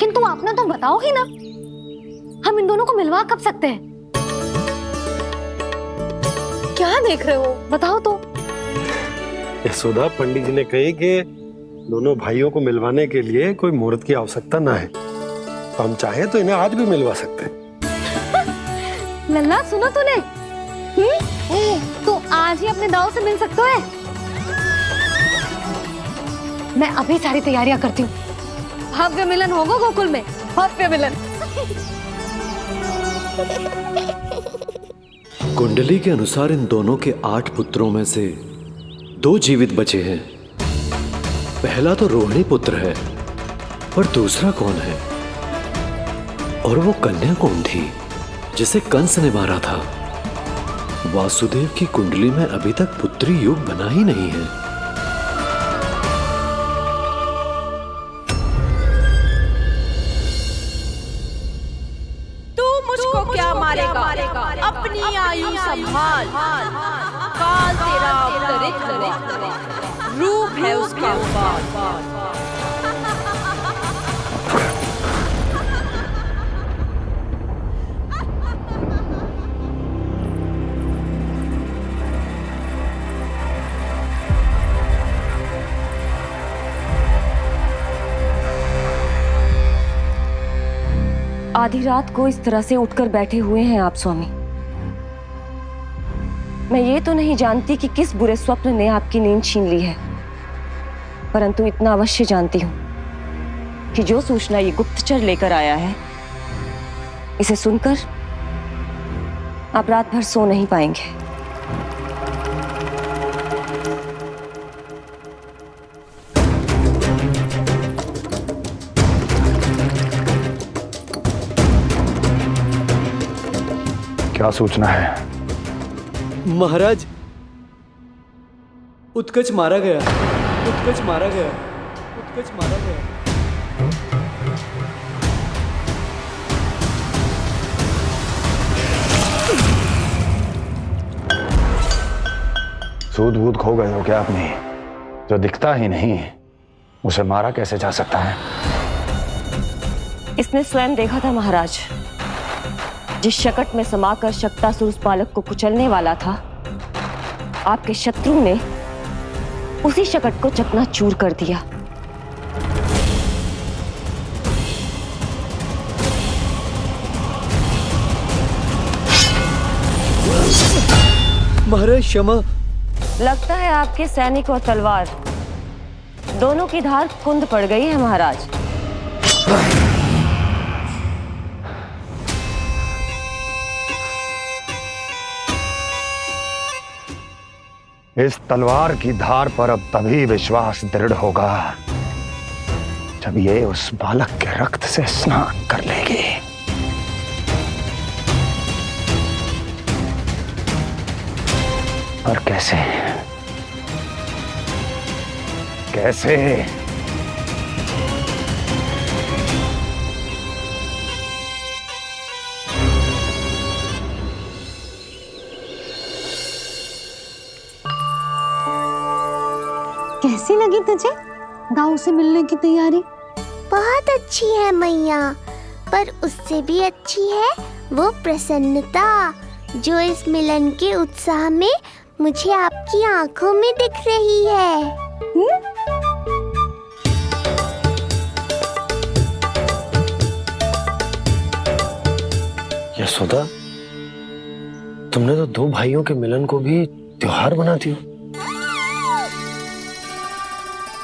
किंतु आपने तो बताओ ही ना, हम इन दोनों को मिलवा कब सकते हैं? क्या देख रहे हो, बताओ तो। यशोदा, पंडित जी ने कही कि दोनों भाइयों को मिलवाने के लिए कोई मुहूर्त की आवश्यकता ना है, तो हम चाहे तो इन्हें आज भी मिलवा सकते हैं। लल्ला सुनो तूने, तू आज ही अपने दाऊ से मिल सकते है। मैं अभी सारी तैयारियां करती हूँ। भव्य मिलन होगा गोकुल में, भव्य मिलन। कुंडली के अनुसार इन दोनों के 8 पुत्रों में से 2 जीवित बचे हैं। पहला तो रोहिणी पुत्र है, पर दूसरा कौन है? और वो कन्या कौन थी जिसे कंस ने मारा था? वासुदेव की कुंडली में अभी तक पुत्री योग बना ही नहीं है। तू मुझको क्या मारेगा? अपनी आयु संभाल। काल तेरा अवतरित रूप है उसका। आधी रात को इस तरह से उठकर बैठे हुए हैं आप स्वामी। मैं ये तो नहीं जानती कि किस बुरे स्वप्न ने आपकी नींद छीन ली है, परंतु इतना अवश्य जानती हूँ कि जो सूचना ये गुप्तचर लेकर आया है, इसे सुनकर आप रात भर सो नहीं पाएंगे। क्या सूचना है? महाराज, उत्कच मारा गया, उत्कच मारा गया, उत्कच मारा गया। सूद वूद खो गए हो क्या अपनी? जो दिखता ही नहीं उसे मारा कैसे जा सकता है? इसने स्वयं देखा था महाराज। जिस शकट में समाकर शक्तासुर उस बालक को कुचलने वाला था, आपके शत्रु ने उसी शकट को चकनाचूर कर दिया। महाराज क्षमा। लगता है आपके सैनिक और तलवार दोनों की धार कुंद पड़ गई है महाराज। इस तलवार की धार पर अब तभी विश्वास दृढ़ होगा जब ये उस बालक के रक्त से स्नान कर लेगी। और कैसे? कैसे? कैसी लगी तुझे दाऊ से मिलने की तैयारी? बहुत अच्छी है मैया, पर उससे भी अच्छी है वो प्रसन्नता जो इस मिलन के उत्साह में मुझे आपकी आंखों में दिख रही है। यशोदा, तुमने तो 2 भाइयों के मिलन को भी त्योहार बना दिया।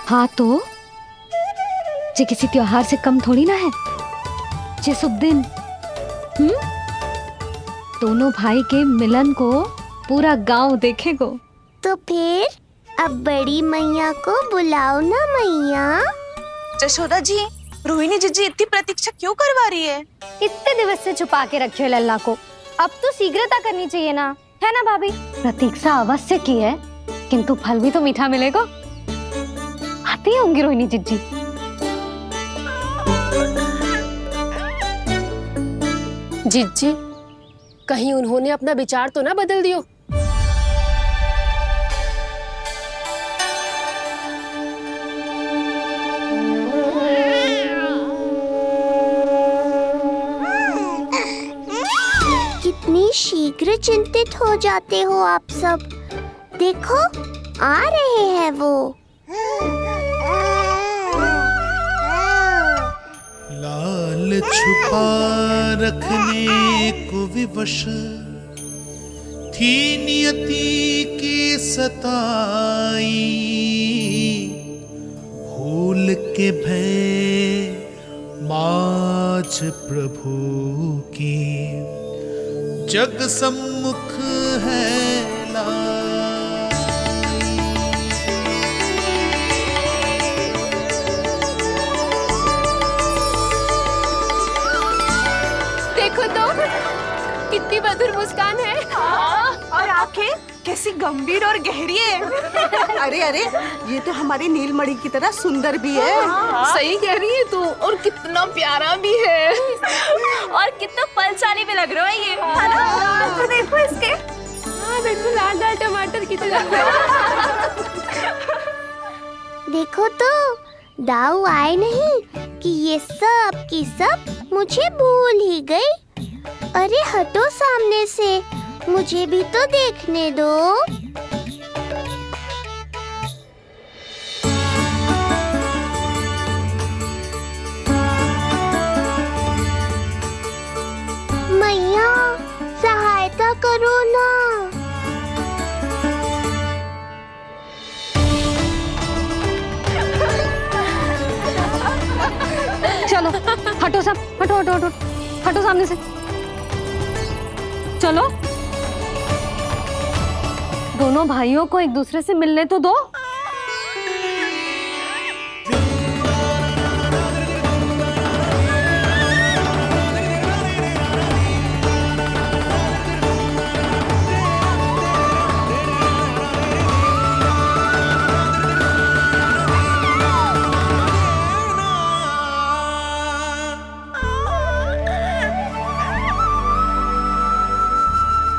हाँ तो जे किसी त्योहार से कम थोड़ी ना है। जे शुभ दिन दोनों भाई के मिलन को पूरा गांव देखेगो। तो फिर अब बड़ी मैया को बुलाओ ना मैया। यशोदा जी, रोहिणी जीजी इतनी प्रतीक्षा क्यों करवा रही है? इतने दिवस से छुपा के रखे हो लल्ला को, अब तो शीघ्रता करनी चाहिए ना, है ना भाभी? प्रतीक्षा अवश्य की है, किंतु फल भी तो मीठा मिलेगा। आती होंगी रोहिणी जीजी। जीजी, कहीं उन्होंने अपना विचार तो ना बदल दियो? कितनी शीघ्र चिंतित हो जाते हो आप सब। देखो आ रहे हैं वो। लाल छुपा रखने को विवश थी नियति की सताई, भूल के भय माज प्रभु की जग सम्मुख है देखो तो कितनी मधुर मुस्कान है। और आंखें कैसी गंभीर और गहरी है। अरे अरे, ये तो हमारी नीलमणि की तरह सुंदर भी है। सही कह रही है तू, और कितना प्यारा भी है। और कितना बलशाली भी लग रहा है ये, है ना? तो देखो इसके, हाँ देखो लाल लाल टमाटर की तरह। देखो तो दाऊ आए नहीं कि ये सब की सब मुझे भूल ही गई। अरे हटो सामने से, मुझे भी तो देखने दो। मैया सहायता करो ना। चलो हटो सब, हटो हटो हटो हटो सामने से। चलो दोनों भाइयों को एक दूसरे से मिलने तो दो।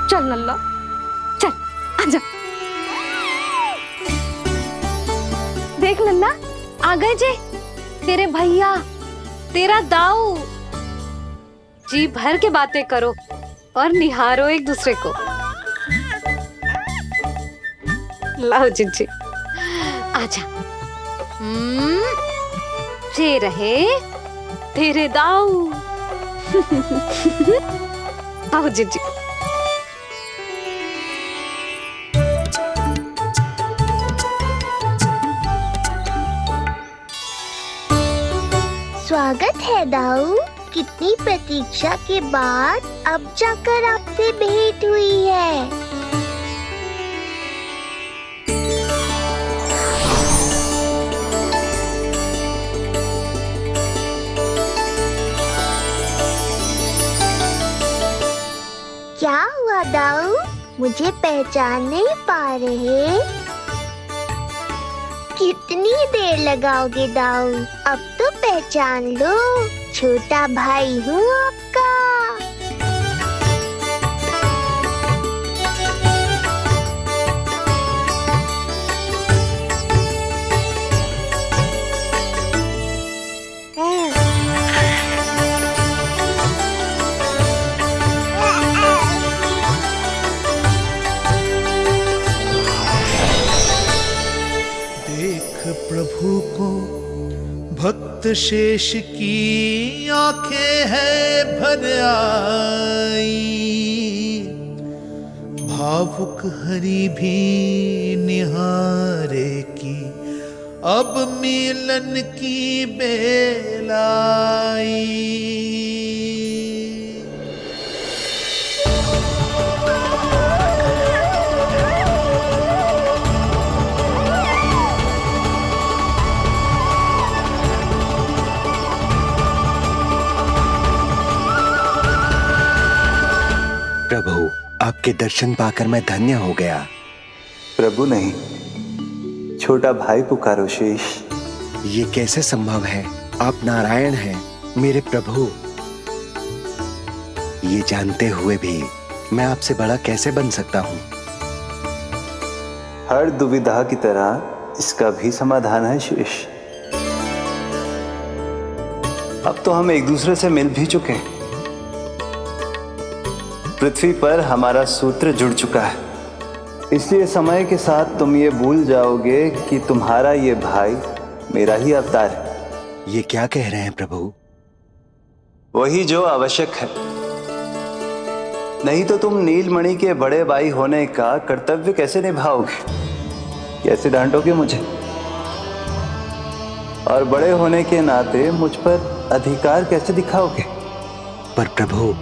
चल नल्ला, चल आजा। देख नन्ना, आ गए जे तेरे भैया, तेरा दाऊ। जी भर के बातें करो और निहारो एक दूसरे को। लाओ जिज्जी, आजा। ये रहे तेरे दाऊ। आओ जिज्जी। स्वागत है दाऊ। कितनी प्रतीक्षा के बाद अब जाकर आपसे भेंट हुई है। क्या हुआ दाऊ, मुझे पहचान नहीं पा रहे? कितनी देर लगाओगे दाऊ? अब तो पहचान लो, छोटा भाई हूँ आपका। प्रभु को भक्त शेष की आंखें है भर आई, भावुक हरि भी निहारे की अब मिलन की बेलाई। प्रभु, आपके दर्शन पाकर मैं धन्य हो गया। प्रभु नहीं, छोटा भाई पुकारो शेष। ये कैसे संभव है? आप नारायण हैं, मेरे प्रभु। ये जानते हुए भी मैं आपसे बड़ा कैसे बन सकता हूँ? हर दुविधा की तरह इसका भी समाधान है शेष। अब तो हम एक दूसरे से मिल भी चुके हैं। पृथ्वी पर हमारा सूत्र जुड़ चुका है, इसलिए समय के साथ तुम ये भूल जाओगे कि तुम्हारा ये भाई मेरा ही अवतार है। ये क्या कह रहे हैं प्रभु? वही जो आवश्यक है। नहीं तो तुम नीलमणि के बड़े भाई होने का कर्तव्य कैसे निभाओगे? कैसे डांटोगे मुझे? और बड़े होने के नाते मुझ पर अधिकार कैसे दिखाओगे? पर प्रभु,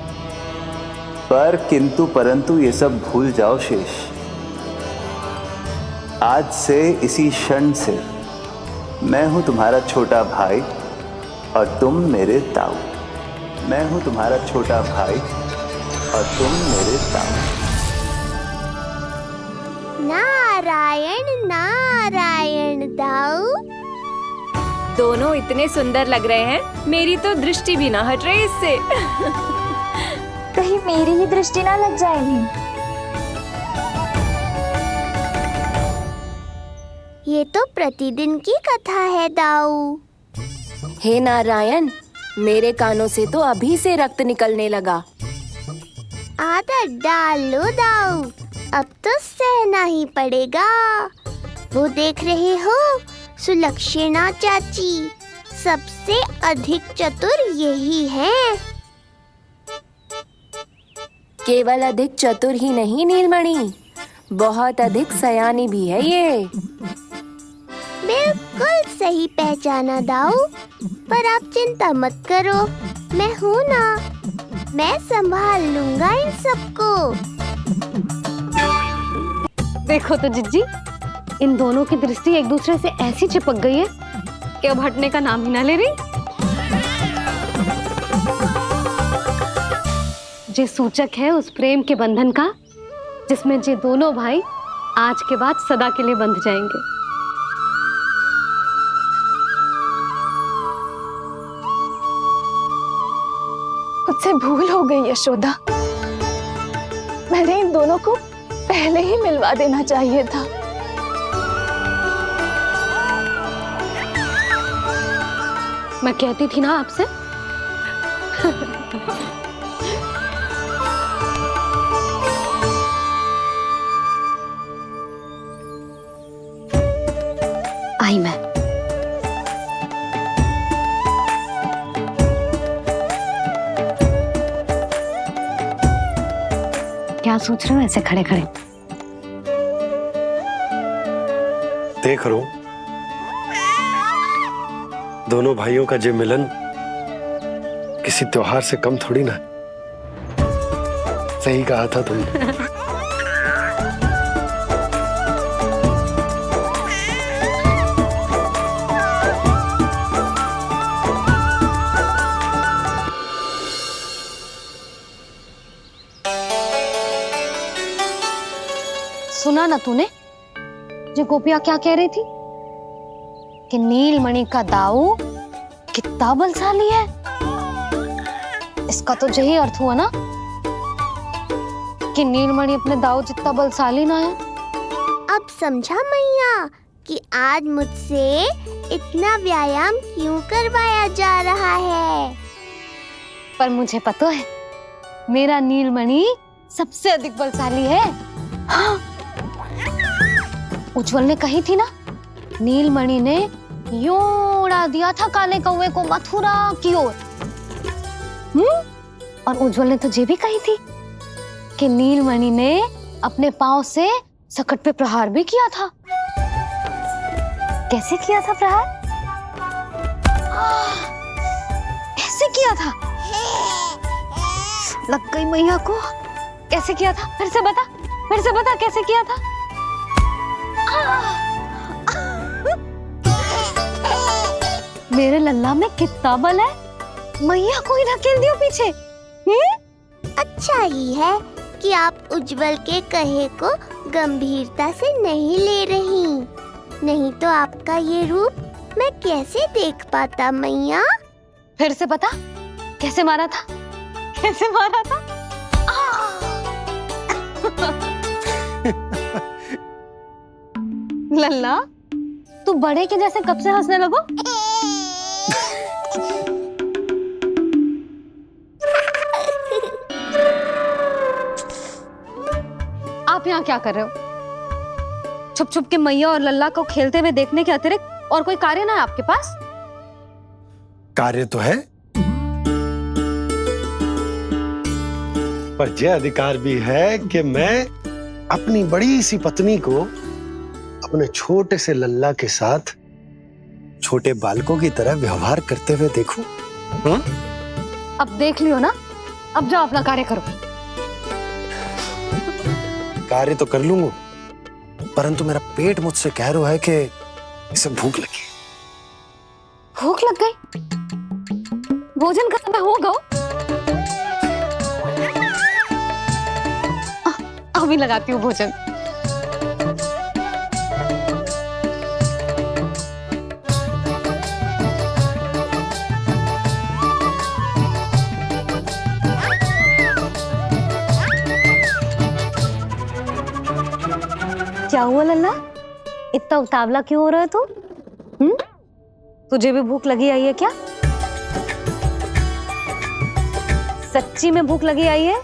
पर किंतु परंतु ये सब भूल जाओ शेष। आज से इसी क्षण से मैं हूं तुम्हारा छोटा भाई और तुम मेरे ताऊ। मैं हूं तुम्हारा छोटा भाई और तुम मेरे ताऊ। नारायण नारायण दाऊ। दोनों इतने सुंदर लग रहे हैं, मेरी तो दृष्टि भी ना हट रही इससे। कहीं मेरी ही दृष्टि ना लग जाए नहीं। ये तो प्रतिदिन की कथा है दाऊ। हे नारायण, मेरे कानों से तो अभी से रक्त निकलने लगा। आदत डाल लो दाऊ, अब तो सहना ही पड़ेगा। वो देख रहे हो, सुलक्षणा चाची सबसे अधिक चतुर यही है। केवल अधिक चतुर ही नहीं नीलमणि, बहुत अधिक सयानी भी है ये। बिल्कुल सही पहचाना दाऊ, पर आप चिंता मत करो, मैं हूँ ना, मैं संभाल लूंगा इन सबको। देखो तो जिज्जी, इन दोनों की दृष्टि एक दूसरे से ऐसी चिपक गई है कि अब हटने का नाम ही ना ले रही। जे सूचक है उस प्रेम के बंधन का, जिसमें जे दोनों भाई आज के बाद सदा के लिए बंध जाएंगे। मुझसे भूल हो गई यशोदा, मैंने इन दोनों को पहले ही मिलवा देना चाहिए था। मैं कहती थी ना आपसे। आई मैं। क्या सोच रहे हो ऐसे खड़े खड़े? देख रहा हूं दोनों भाइयों का जे मिलन किसी त्योहार से कम थोड़ी ना। सही कहा था तुमने। सुना ना तूने जो गोपिया क्या कह रही थी कि नीलमणि का दाऊ कितना बलशाली है। इसका तो यही अर्थ हुआ ना कि नीलमणि अपने दाऊ जितना बलशाली ना है। अब समझा मैया कि आज मुझसे इतना व्यायाम क्यों करवाया जा रहा है। पर मुझे पता है मेरा नीलमणि सबसे अधिक बलशाली है। हाँ। उज्जवल ने कही थी ना, नीलमणि ने यूं उड़ा दिया था काले कौवे को मथुरा की ओर। और उज्जवल ने तो ये भी कही थी कि नीलमणि ने अपने पांव से सकट पे प्रहार भी किया था। कैसे किया था प्रहार? ऐसे किया था। लग गई मैया को। कैसे किया था? फिर से बता कैसे किया था? मेरे लल्ला में कितना बल है। मैया को ही धकेल दियो पीछे। अच्छा ही है कि आप उज्जवल के कहे को गंभीरता से नहीं ले रही, नहीं तो आपका ये रूप मैं कैसे देख पाता मैया। फिर से बता कैसे मारा था? कैसे मारा था? लल्ला तू बड़े के जैसे कब से हंसने लगो? आप यहाँ क्या कर रहे हो? छुप छुप के मैया और लल्ला को खेलते हुए देखने के अतिरिक्त और कोई कार्य ना है आपके पास? कार्य तो है, पर यह अधिकार भी है कि मैं अपनी बड़ी सी पत्नी को अपने छोटे से लल्ला के साथ छोटे बालकों की तरह व्यवहार करते हुए देखूं। हाँ? अब देख लियो ना, अब जाओ अपना कार्य करो। कार्य तो कर लूंगा, परंतु मेरा पेट मुझसे कह रहा है कि इसे भूख लगी। भूख लग गई? भोजन का समय होगा। अभी लगाती हूँ भोजन। क्या हुआ लल्ला, इतना उतावला क्यों हो रहा है तू? तुझे भी भूख लगी आई है क्या? सच्ची में भूख लगी आई है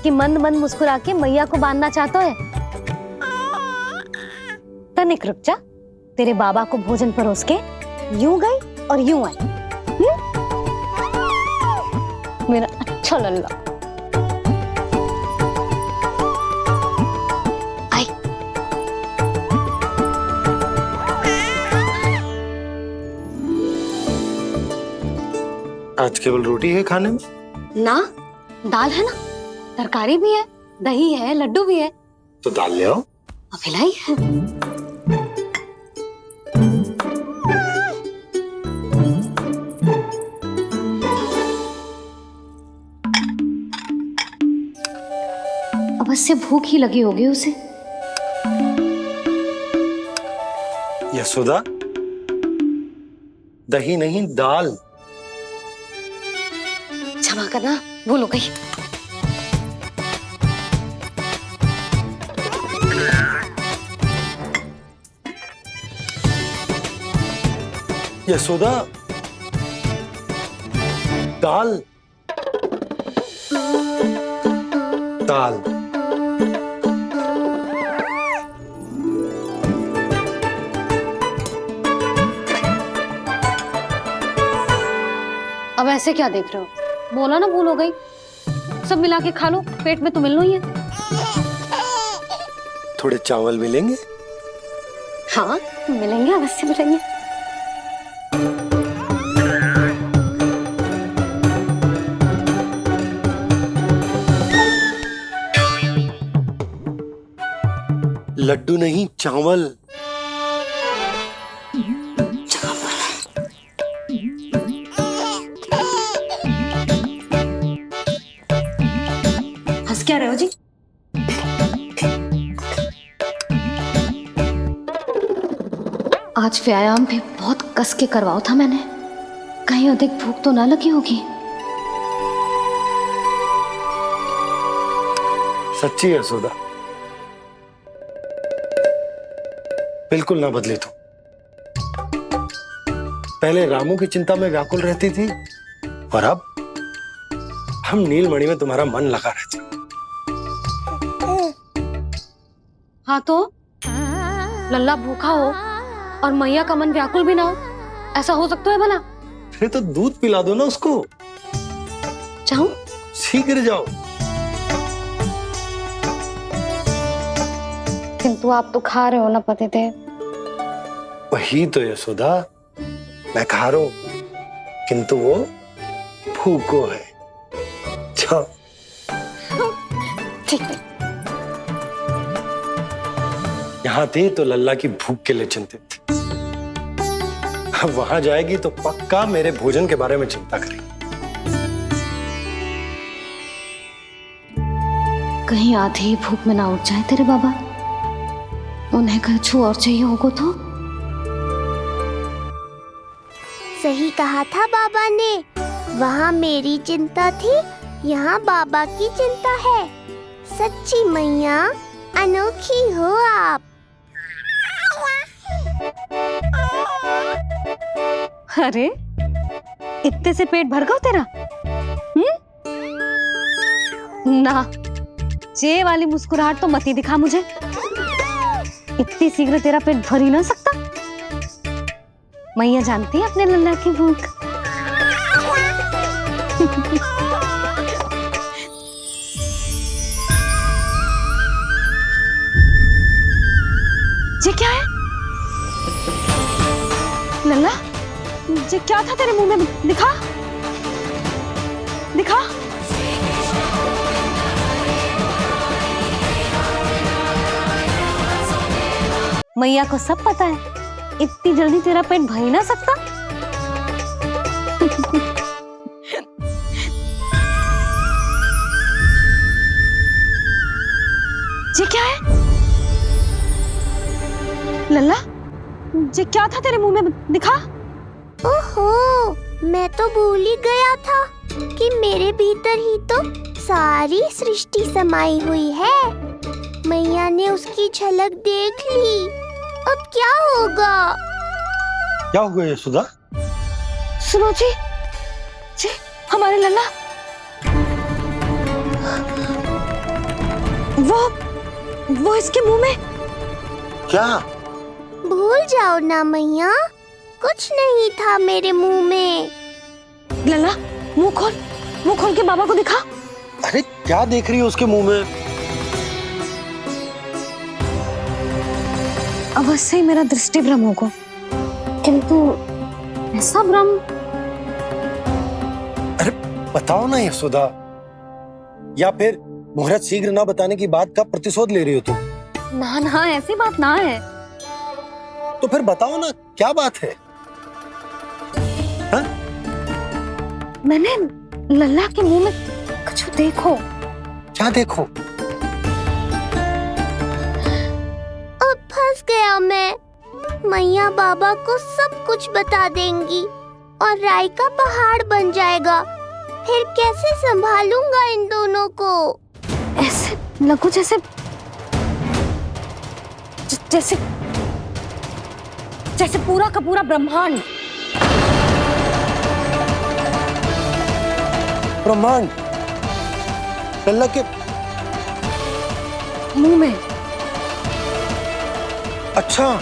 कि मंद मंद मुस्कुरा के मैया को बांधना चाहता है? तनिक रुक जा, तेरे बाबा को भोजन परोस के यूं गई और यूं आई। मेरा अच्छा लल्ला। आज केवल रोटी है खाने में? ना, दाल है ना, तरकारी भी है, दही है, लड्डू भी है। तो दाल ले आओ। अभी लाई है। अवश्य भूख ही लगी होगी उसे। यशोदा, दही नहीं दाल। क्षमा करना, भूल हो गई। यशोदा, दाल दाल। अब ऐसे क्या देख रहे हो? बोला ना भूल हो गई। सब मिला के खा लो, पेट में तो मिलना ही है। थोड़े चावल मिलेंगे? हाँ मिलेंगे, अवश्य मिलेंगे। लड्डू नहीं, चावल। हंस क्या रहे हो जी? आज व्यायाम भी बहुत कस के करवाओ था मैंने, कहीं अधिक भूख तो ना लगी होगी। सच्ची है सोदा, बिल्कुल ना बदले तू। पहले रामू की चिंता में व्याकुल रहती थी और अब हम नीलमणि में तुम्हारा मन लगा रहता। हाँ तो लल्ला भूखा हो और मैया का मन व्याकुल भी ना हो, ऐसा हो सकता है भला? फिर तो दूध पिला दो ना उसको। जाऊं? शीघ्र जाओ। किंतु आप तो खा रहे हो ना पतिदेव। वही तो यशोदा, मैं खा रहा हूं, किंतु वो भूखो है। जाओ। ठीक है। यहाँ थी तो लल्ला की भूख के लिए चिंतित थी, अब वहां जाएगी तो पक्का मेरे भोजन के बारे में चिंता करेगी। कहीं आधे ही भूख में ना उठ जाए तेरे बाबा, उन्हें कुछ और चाहिए होगा तो? सही कहा था बाबा ने, वहाँ मेरी चिंता थी, यहाँ बाबा की चिंता है। सच्ची मैया, अनोखी हो आप। अरे इतने से पेट भर गया तेरा? ना, ये वाली मुस्कुराहट तो मत ही दिखा मुझे। इतनी शीघ्र तेरा पेट भर ही ना सकता। मैया जानती है अपने लल्ला की भूख। ये क्या है? लल्ला, ये क्या था तेरे मुंह में? दिखा दिखा। मैया को सब पता है, इतनी जल्दी तेरा पेट भर ही ना सकता। ये क्या है? लल्ला, ये क्या था तेरे मुंह में? दिखा। ओहो, मैं तो भूल ही गया था कि मेरे भीतर ही तो सारी सृष्टि समाई हुई है। मैया ने उसकी झलक देख ली, अब क्या होगा? क्या हुआ यशोदा? सुनो जी, हमारे लल्ला वो इसके मुंह में। क्या? भूल जाओ ना मैया, कुछ नहीं था मेरे मुंह में। लल्ला, मुंह खोल के बाबा को दिखा। अरे क्या देख रही है उसके मुंह में? अवश्य ही मेरा दृष्टि भ्रम होगा, किंतु ऐसा भ्रम। अरे बताओ ना यशोदा, या फिर मुहूर्त शीघ्र ना बताने की बात का प्रतिशोध ले रही हो तुम? ना, ऐसी बात ना है। तो फिर बताओ ना, क्या बात है? हा? मैंने लल्ला के मुंह में कुछ देखो। क्या देखो? अब फंस गया मैं। मैया बाबा को सब कुछ बता देंगी और राय का पहाड़ बन जाएगा। फिर कैसे संभालूंगा इन दोनों को? ऐसे लगो जैसे पूरा का पूरा ब्रह्मांड लल्ला के मुंह में। अच्छा,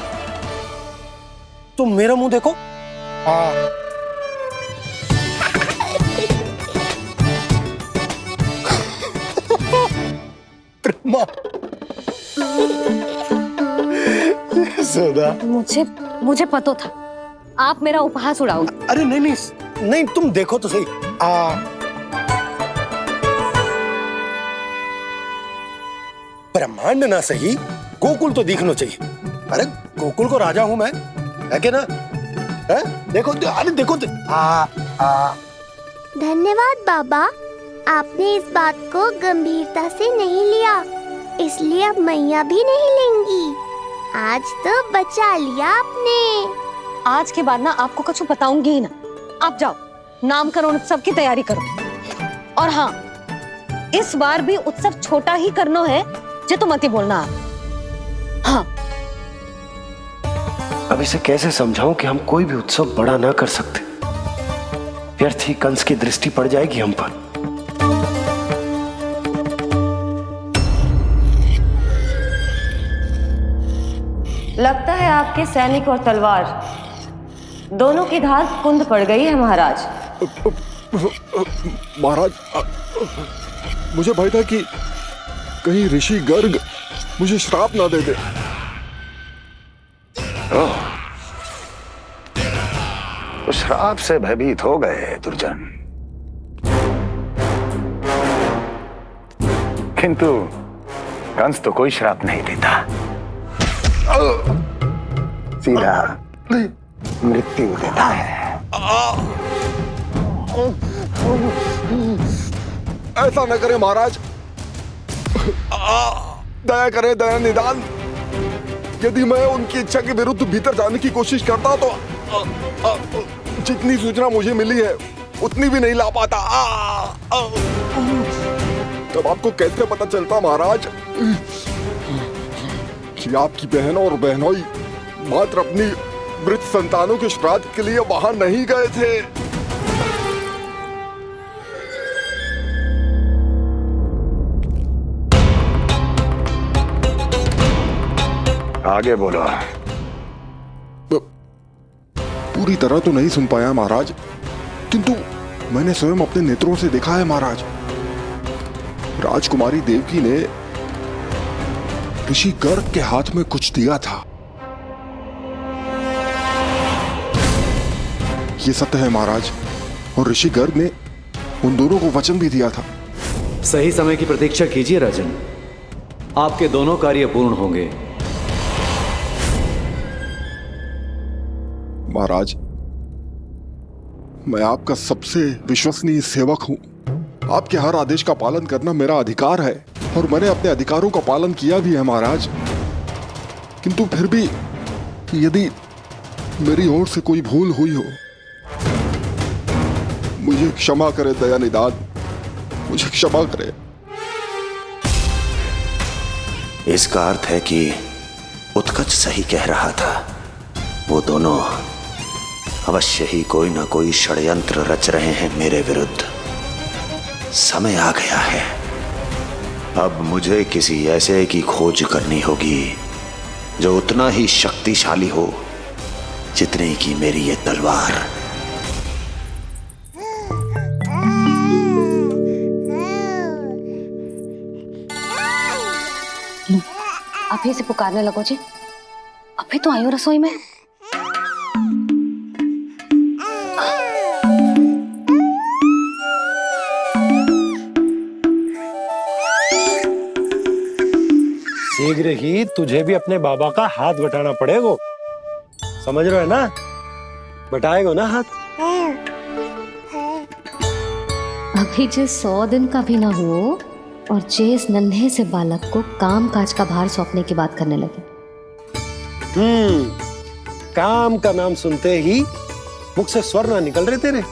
तुम मेरा मुंह देखो। यशोदा, मुझे पता था आप मेरा उपहास उड़ाओगे। अरे नहीं, तुम देखो तो सही। ब्रह्मांड ना सही, गोकुल तो दिखना चाहिए। अरे गोकुल को राजा हूं मैं, है कि ना? है? देखो, अरे देखो। धन्यवाद बाबा, आपने इस बात को गंभीरता से नहीं लिया, इसलिए अब मैया भी नहीं लेंगी। आज तो बचा लिया आपने। आज के बाद ना आपको कुछ बताऊंगी ही ना। आप जाओ, नामकरण उत्सव की तैयारी करो। और हाँ, इस बार भी उत्सव छोटा ही करना है, जो तो मत ही बोलना आप। हाँ। अब इसे कैसे समझाऊं कि हम कोई भी उत्सव बड़ा ना कर सकते? व्यर्थ ही कंस की दृष्टि पड़ जाएगी हम पर। लगता है आपके सैनिक और तलवार दोनों की धार कुंद पड़ गई है महाराज। महाराज, मुझे भय था कि कहीं ऋषि गर्ग मुझे श्राप ना दे दे। तो श्राप से भयभीत हो गए दुर्जन, किंतु कंस तो कोई श्राप नहीं देता, सीधा मृत्यु देता है। ऐसा न करे महाराज, दया करे, दया निदान। यदि मैं उनकी इच्छा के विरुद्ध भीतर जाने की कोशिश करता तो जितनी सूचना मुझे मिली है उतनी भी नहीं ला पाता। तब आपको कैसे पता चलता महाराज कि आपकी बहन और बहनोई मात्र अपनी मृत संतानों के श्राद्ध के लिए वहां नहीं गए थे? आगे बोलो। पूरी तरह तो नहीं सुन पाया महाराज, किंतु मैंने स्वयं अपने नेत्रों से देखा है महाराज। राजकुमारी देवकी ने ऋषि गर्ग के हाथ में कुछ दिया था ये सत्य है महाराज, और ऋषि गर्ग ने उन दोनों को वचन भी दिया था। सही समय की प्रतीक्षा कीजिए राजन, आपके दोनों कार्य पूर्ण होंगे। महाराज, मैं आपका सबसे विश्वसनीय सेवक हूं। आपके हर आदेश का पालन करना मेरा अधिकार है, और मैंने अपने अधिकारों का पालन किया भी है महाराज। किंतु फिर भी यदि मेरी ओर से कोई भूल हुई हो, मुझे क्षमा करे दयानिधान, मुझे क्षमा करे। इसका अर्थ है कि उत्कच सही कह रहा था। वो दोनों अवश्य ही कोई ना कोई षड्यंत्र रच रहे हैं मेरे विरुद्ध। समय आ गया है, अब मुझे किसी ऐसे की खोज करनी होगी जो उतना ही शक्तिशाली हो जितने की मेरी ये तलवार। अभी से पुकारने लगो जी, अभी तो आई हूँ रसोई में। शीघ्र ही तुझे भी अपने बाबा का हाथ बटाना पड़ेगा, समझ रहे हो ना? बटाएगा ना हाथ? अभी जे 100 दिन का भी ना हो और जे इस नन्हे से बालक को काम काज का भार सौंपने की बात करने लगे। काम का नाम सुनते ही मुख से स्वर ना निकल रहे तेरे।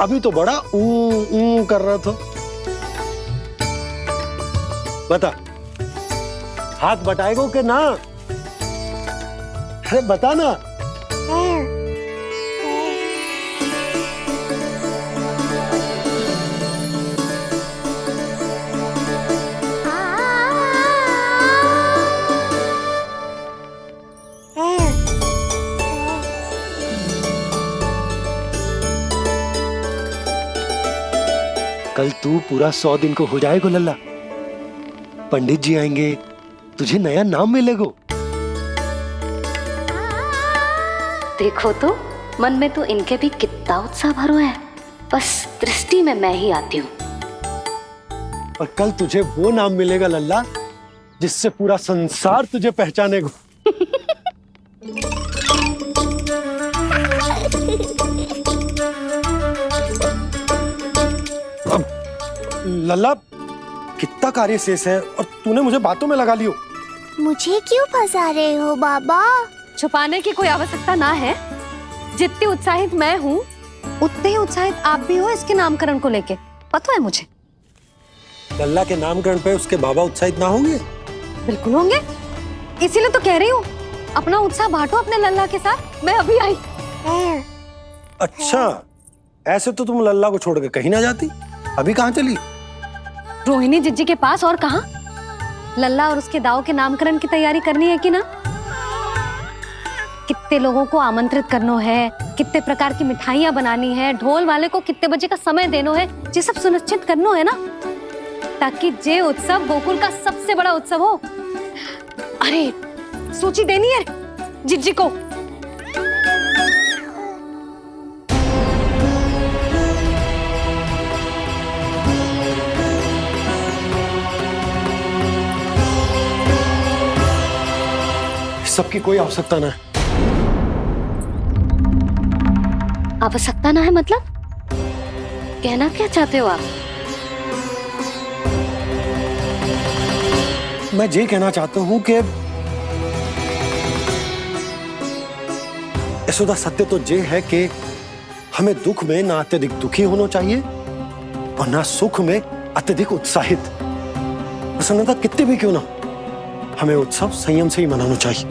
अभी तो बड़ा ऊ कर रहा था। बता, हाथ बटाएगो के ना? अरे बता ना। कल तू पूरा 100 दिन को हो जाएगा लल्ला। पंडित जी आएंगे, तुझे नया नाम मिलेगा। देखो तो मन में तो इनके भी कितना उत्साह भरो है, बस दृष्टि में मैं ही आती हूँ। और कल तुझे वो नाम मिलेगा लल्ला जिससे पूरा संसार तुझे पहचानेगा। अब लल्ला, कितना कार्य शेष है और तूने मुझे बातों में लगा लियो। मुझे क्यों फंसा रहे हो बाबा? छुपाने की कोई आवश्यकता ना है। जितनी उत्साहित मैं हूँ उतने ही उत्साहित आप भी हो इसके नामकरण को लेके, पता है मुझे। लल्ला के नामकरण पे उसके बाबा उत्साहित ना होंगे? बिल्कुल होंगे, इसीलिए तो कह रही हूँ अपना उत्साह बांटो अपने लल्ला के साथ। मैं अभी आई। अच्छा, ऐसे तो तुम लल्ला को छोड़ के कहीं ना जाती। अभी कहाँ चली? रोहिणी जिज्जी के पास, और कहाँ। लल्ला और उसके दाव के नामकरण की तैयारी करनी है कि ना? कितने लोगों को आमंत्रित करना है, कितने प्रकार की मिठाइयां बनानी है, ढोल वाले को कितने बजे का समय देना है, ये सब सुनिश्चित करना है ना, ताकि जे उत्सव गोकुल का सबसे बड़ा उत्सव हो। अरे सूची देनी है जिज्जी को। सबकी कोई आवश्यकता ना है। आवश्यकता ना है मतलब? कहना क्या चाहते हो आप? मैं ये कहना चाहता हूँ कि यशोदा, सत्य तो ये है कि हमें दुख में ना अत्यधिक दुखी होना चाहिए और ना सुख में अत्यधिक उत्साहित। प्रसन्नता कितनी भी क्यों ना, हमें उत्सव संयम से ही मनाना चाहिए।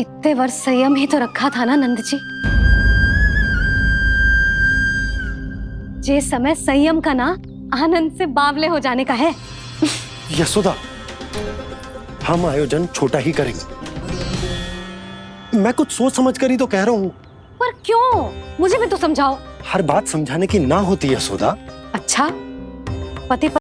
इतने वर्ष संयम ही तो रखा था ना नंद जी। ये समय संयम का ना आनंद से बावले हो जाने का है। यशोदा, हम आयोजन छोटा ही करेंगे। मैं कुछ सोच समझ कर ही तो कह रहा हूँ। पर क्यों? मुझे भी तो समझाओ। हर बात समझाने की ना होती है यशोदा। अच्छा, पति